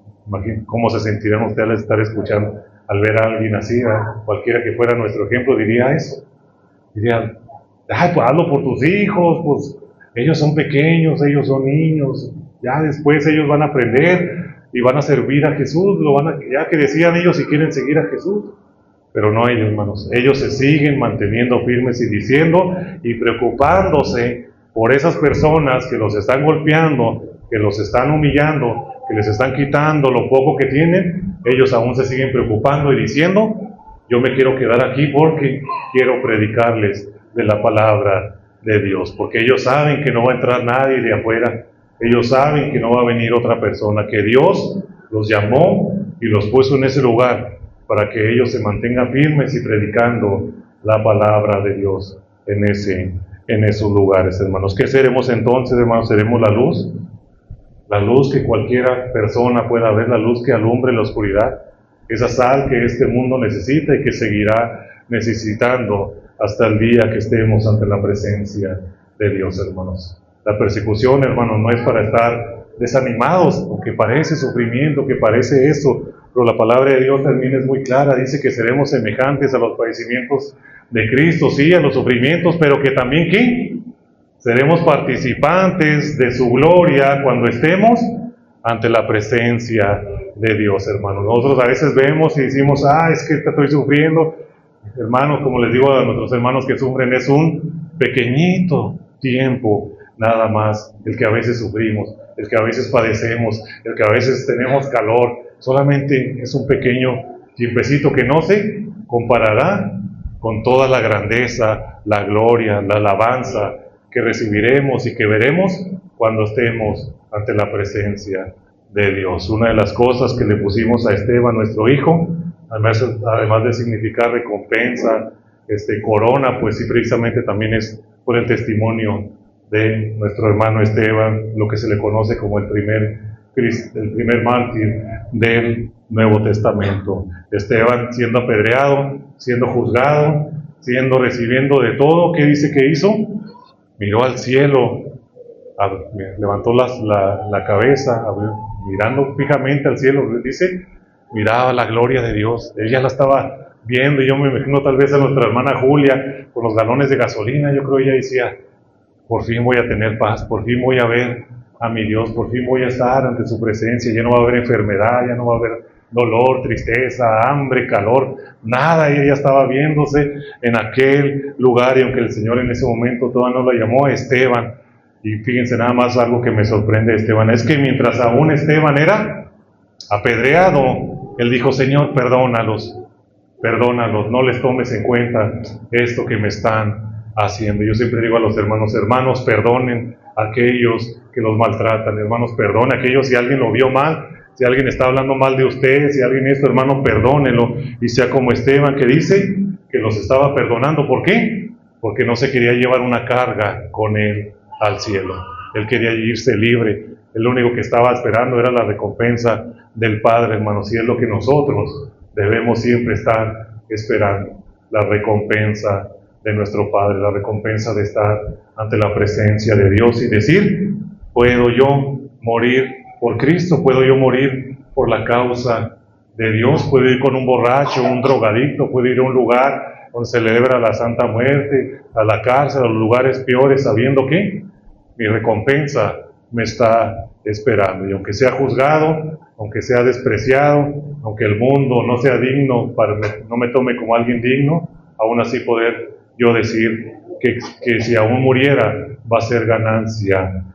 cómo se sentirán ustedes al estar escuchando, al ver a alguien así, cualquiera que fuera nuestro ejemplo diría eso, diría, pues hazlo por tus hijos, pues ellos son pequeños, ellos son niños, ya después ellos van a aprender y van a servir a Jesús, ya que decían ellos si quieren seguir a Jesús. Pero no ellos, hermanos, ellos se siguen manteniendo firmes y diciendo y preocupándose por esas personas que los están golpeando, que los están humillando, que les están quitando lo poco que tienen, ellos aún se siguen preocupando y diciendo, yo me quiero quedar aquí porque quiero predicarles de la palabra de Dios, porque ellos saben que no va a entrar nadie de afuera, ellos saben que no va a venir otra persona, que Dios los llamó y los puso en ese lugar para que ellos se mantengan firmes y predicando la palabra de Dios en esos lugares, hermanos. ¿Qué seremos entonces, hermanos? ¿Seremos la luz que cualquiera persona pueda ver, la luz que alumbre la oscuridad, esa sal que este mundo necesita y que seguirá necesitando hasta el día que estemos ante la presencia de Dios, hermanos? La persecución, hermanos, no es para estar desanimados, aunque parece sufrimiento, que parece eso, pero la palabra de Dios también es muy clara, dice que seremos semejantes a los padecimientos de Cristo, sí, a los sufrimientos, pero que también, ¿qué? Seremos participantes de su gloria cuando estemos ante la presencia de Dios, hermanos. Nosotros a veces vemos y decimos, es que estoy sufriendo. Hermanos, como les digo a nuestros hermanos que sufren, es un pequeñito tiempo nada más el que a veces sufrimos, el que a veces padecemos, el que a veces tenemos calor. Solamente es un pequeño tiempecito que no se comparará con toda la grandeza, la gloria, la alabanza que recibiremos y que veremos cuando estemos ante la presencia de Dios. Una de las cosas que le pusimos a Esteban, nuestro hijo, además de significar recompensa, corona, pues sí, precisamente también es por el testimonio de nuestro hermano Esteban, lo que se le conoce como el primer mártir del Nuevo Testamento. Esteban siendo apedreado, siendo juzgado, recibiendo de todo, ¿qué dice que hizo? Miró al cielo, levantó la cabeza, mirando fijamente al cielo, dice, miraba la gloria de Dios. Ella la estaba viendo, y yo me imagino tal vez a nuestra hermana Julia, con los galones de gasolina, yo creo ella decía, por fin voy a tener paz, por fin voy a ver a mi Dios, por fin voy a estar ante su presencia, ya no va a haber enfermedad, ya no va a haber dolor, tristeza, hambre, calor, nada. Ella estaba viéndose en aquel lugar, y aunque el Señor en ese momento todavía no la llamó a Esteban, y fíjense nada más algo que me sorprende de Esteban, es que mientras aún Esteban era apedreado, él dijo, Señor, perdónalos, no les tomes en cuenta esto que me están haciendo. Yo siempre digo a los hermanos, perdonen a aquellos que los maltratan, hermanos, perdonen a aquellos si alguien lo vio mal, si alguien está hablando mal de usted, si alguien esto, hermano, perdónenlo, y sea como Esteban, que dice que los estaba perdonando. ¿Por qué? Porque no se quería llevar una carga con él al cielo. Él quería irse libre. El único que estaba esperando era la recompensa del Padre, hermanos, y es lo que nosotros debemos siempre estar esperando, la recompensa de nuestro Padre, la recompensa de estar ante la presencia de Dios y decir, puedo yo morir por Cristo, puedo yo morir por la causa de Dios, puedo ir con un borracho, un drogadicto, puedo ir a un lugar donde se celebra la Santa Muerte, a la cárcel, a los lugares peores, sabiendo que mi recompensa me está esperando. Y aunque sea juzgado, aunque sea despreciado, aunque el mundo no sea digno, no me tome como alguien digno, aún así poder yo decir que si aún muriera, va a ser ganancia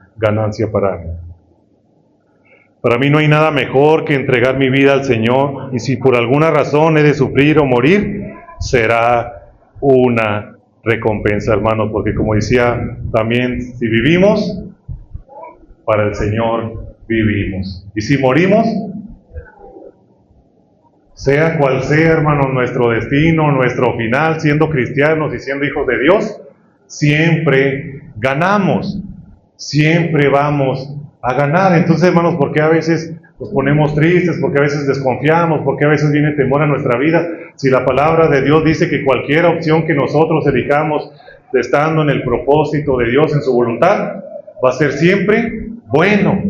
para mí. Para mí no hay nada mejor que entregar mi vida al Señor, y si por alguna razón he de sufrir o morir, será una recompensa, hermanos, porque como decía también, si vivimos, para el Señor vivimos. Y si morimos, sea cual sea, hermanos, nuestro destino, nuestro final, siendo cristianos y siendo hijos de Dios, siempre ganamos, siempre vamos a ganar. Entonces, hermanos, ¿por qué a veces nos ponemos tristes? ¿Por qué a veces desconfiamos? ¿Por qué a veces viene temor a nuestra vida? Si la palabra de Dios dice que cualquier opción que nosotros elijamos, estando en el propósito de Dios, en su voluntad, va a ser siempre bueno,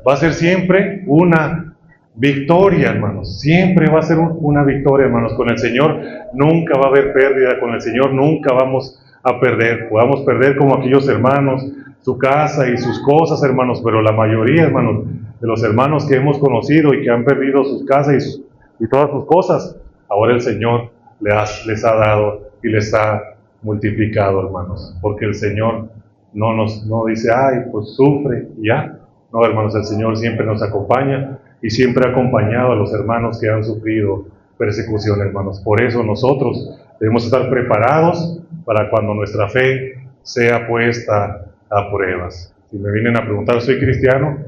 va a ser siempre una victoria, hermanos, siempre va a ser una victoria, hermanos. Con el Señor nunca va a haber pérdida, con el Señor nunca vamos a perder. Podamos perder como aquellos hermanos su casa y sus cosas, hermanos, pero la mayoría, hermanos, de los hermanos que hemos conocido y que han perdido sus casas y todas sus cosas, ahora el Señor les ha dado y les ha multiplicado, hermanos, porque el Señor no dice, ay, pues sufre y ya. No, hermanos, el Señor siempre nos acompaña y siempre ha acompañado a los hermanos que han sufrido persecución, hermanos. Por eso nosotros debemos estar preparados para cuando nuestra fe sea puesta a pruebas. Si me vienen a preguntar, ¿soy cristiano?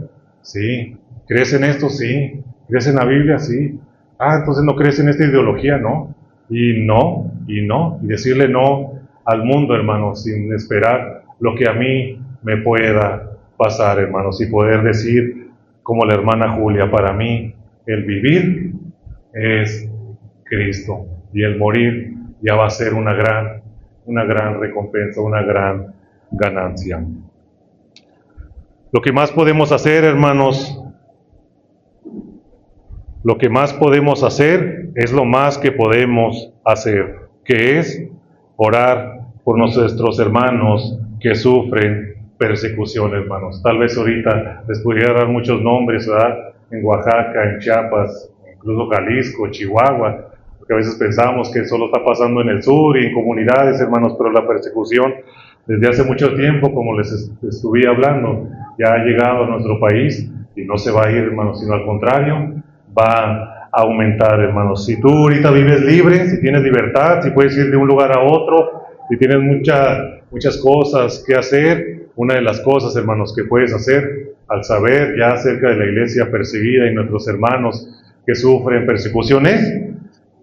Sí. ¿Crees en esto? Sí. ¿Crees en la Biblia? Sí. Ah, entonces no crees en esta ideología, ¿no? Y no. Y decirle no al mundo, hermanos, sin esperar lo que a mí me pueda pasar, hermanos, y poder decir, como la hermana Julia, para mí el vivir es Cristo y el morir ya va a ser una gran recompensa, una gran ganancia. Lo que más podemos hacer, hermanos, lo que más podemos hacer es lo más que podemos hacer, que es orar por nuestros hermanos que sufren persecución, hermanos. Tal vez ahorita les pudiera dar muchos nombres, ¿verdad? En Oaxaca, en Chiapas, incluso Jalisco, Chihuahua, porque a veces pensamos que solo está pasando en el sur y en comunidades, hermanos, pero la persecución desde hace mucho tiempo, como les estuve hablando, ya ha llegado a nuestro país y no se va a ir, hermanos, sino al contrario, va a aumentar, hermanos. Si tú ahorita vives libre, si tienes libertad, si puedes ir de un lugar a otro, si tienes muchas cosas que hacer, una de las cosas, hermanos, que puedes hacer al saber ya acerca de la iglesia perseguida y nuestros hermanos que sufren persecuciones,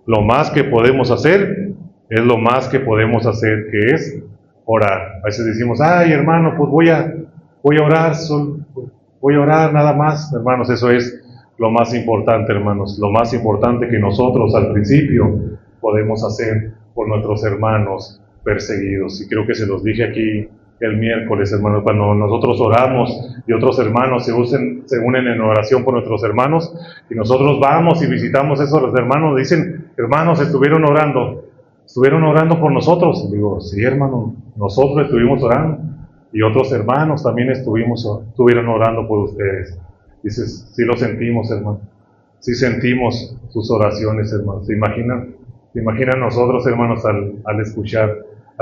lo más que podemos hacer es lo más que podemos hacer, que es orar. A veces decimos, ay, hermano, pues voy a orar nada más. Hermanos, eso es lo más importante, hermanos, lo más importante que nosotros al principio podemos hacer por nuestros hermanos perseguidos. Y creo que se los dije aquí el miércoles, hermanos, cuando nosotros oramos y otros hermanos se unen en oración por nuestros hermanos, y nosotros vamos y visitamos esos hermanos, dicen, hermanos, estuvieron orando por nosotros. Digo, sí, hermano, nosotros estuvimos orando, y otros hermanos también estuvieron orando por ustedes. Dices, sí lo sentimos, hermano, sí sentimos sus oraciones, hermanos. ¿Se imaginan nosotros, hermanos, al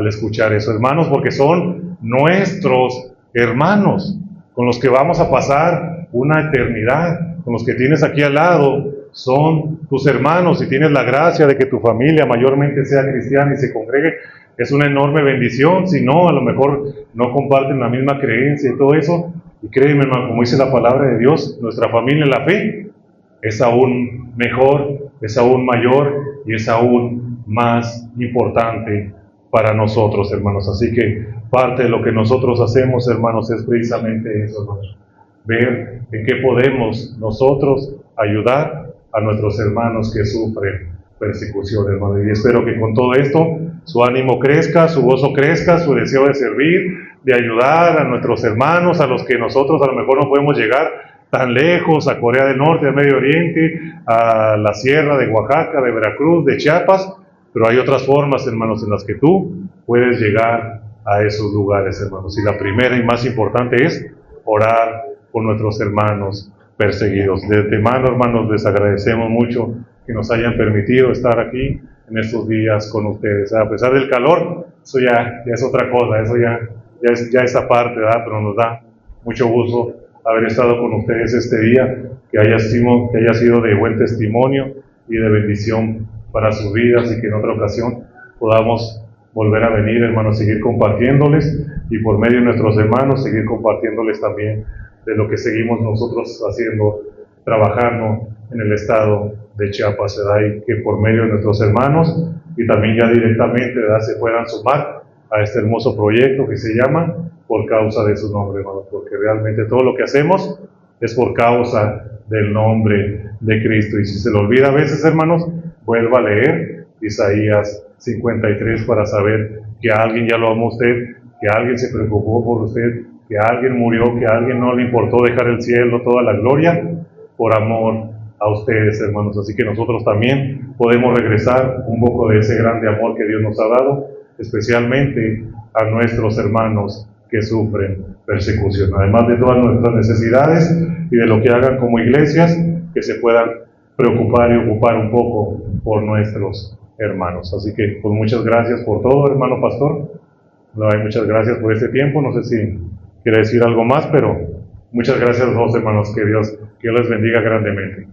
escuchar eso, hermanos? Porque son nuestros hermanos, con los que vamos a pasar una eternidad, con los que tienes aquí al lado, son tus hermanos. Si tienes la gracia de que tu familia mayormente sea cristiana y se congregue, es una enorme bendición. Si no, a lo mejor no comparten la misma creencia y todo eso. Y créeme, hermano, como dice la palabra de Dios, nuestra familia en la fe es aún mejor, es aún mayor y es aún más importante para nosotros, hermanos. Así que parte de lo que nosotros hacemos, hermanos, es precisamente eso, hermanos. Ver en qué podemos nosotros ayudar a nuestros hermanos que sufren persecución, hermano. Y espero que con todo esto su ánimo crezca, su gozo crezca, su deseo de servir, de ayudar a nuestros hermanos, a los que nosotros a lo mejor no podemos llegar tan lejos, a Corea del Norte, al Medio Oriente, a la Sierra de Oaxaca, de Veracruz, de Chiapas, pero hay otras formas, hermanos, en las que tú puedes llegar a esos lugares, hermanos. Y la primera y más importante es orar por nuestros hermanos perseguidos. De antemano, hermanos, les agradecemos mucho que nos hayan permitido estar aquí en estos días con ustedes. A pesar del calor, eso ya es otra cosa, eso ya es aparte, ¿verdad? Pero nos da mucho gusto haber estado con ustedes este día, que haya sido de buen testimonio y de bendición para sus vidas, y que en otra ocasión podamos volver a venir, hermanos, seguir compartiéndoles, y por medio de nuestros hermanos seguir compartiéndoles también de lo que seguimos nosotros haciendo, trabajando en el estado de Chiapas, ¿verdad? Y que por medio de nuestros hermanos y también ya directamente, ¿verdad?, se puedan sumar a este hermoso proyecto que se llama Por Causa de Su Nombre, hermanos, porque realmente todo lo que hacemos es por causa del nombre de Cristo. Y si se lo olvida a veces, hermanos, vuelva a leer Isaías 53 para saber que alguien ya lo amó a usted, que alguien se preocupó por usted, que alguien murió, que a alguien no le importó dejar el cielo, toda la gloria, por amor a ustedes, hermanos. Así que nosotros también podemos regresar un poco de ese grande amor que Dios nos ha dado, especialmente a nuestros hermanos que sufren persecución. Además de todas nuestras necesidades y de lo que hagan como iglesias, que se puedan preocupar y ocupar un poco por nuestros hermanos. Así que, pues muchas gracias por todo, hermano pastor. Muchas gracias por este tiempo. No sé si quiere decir algo más, pero Muchas gracias a todos, hermanos. Que Dios les bendiga grandemente.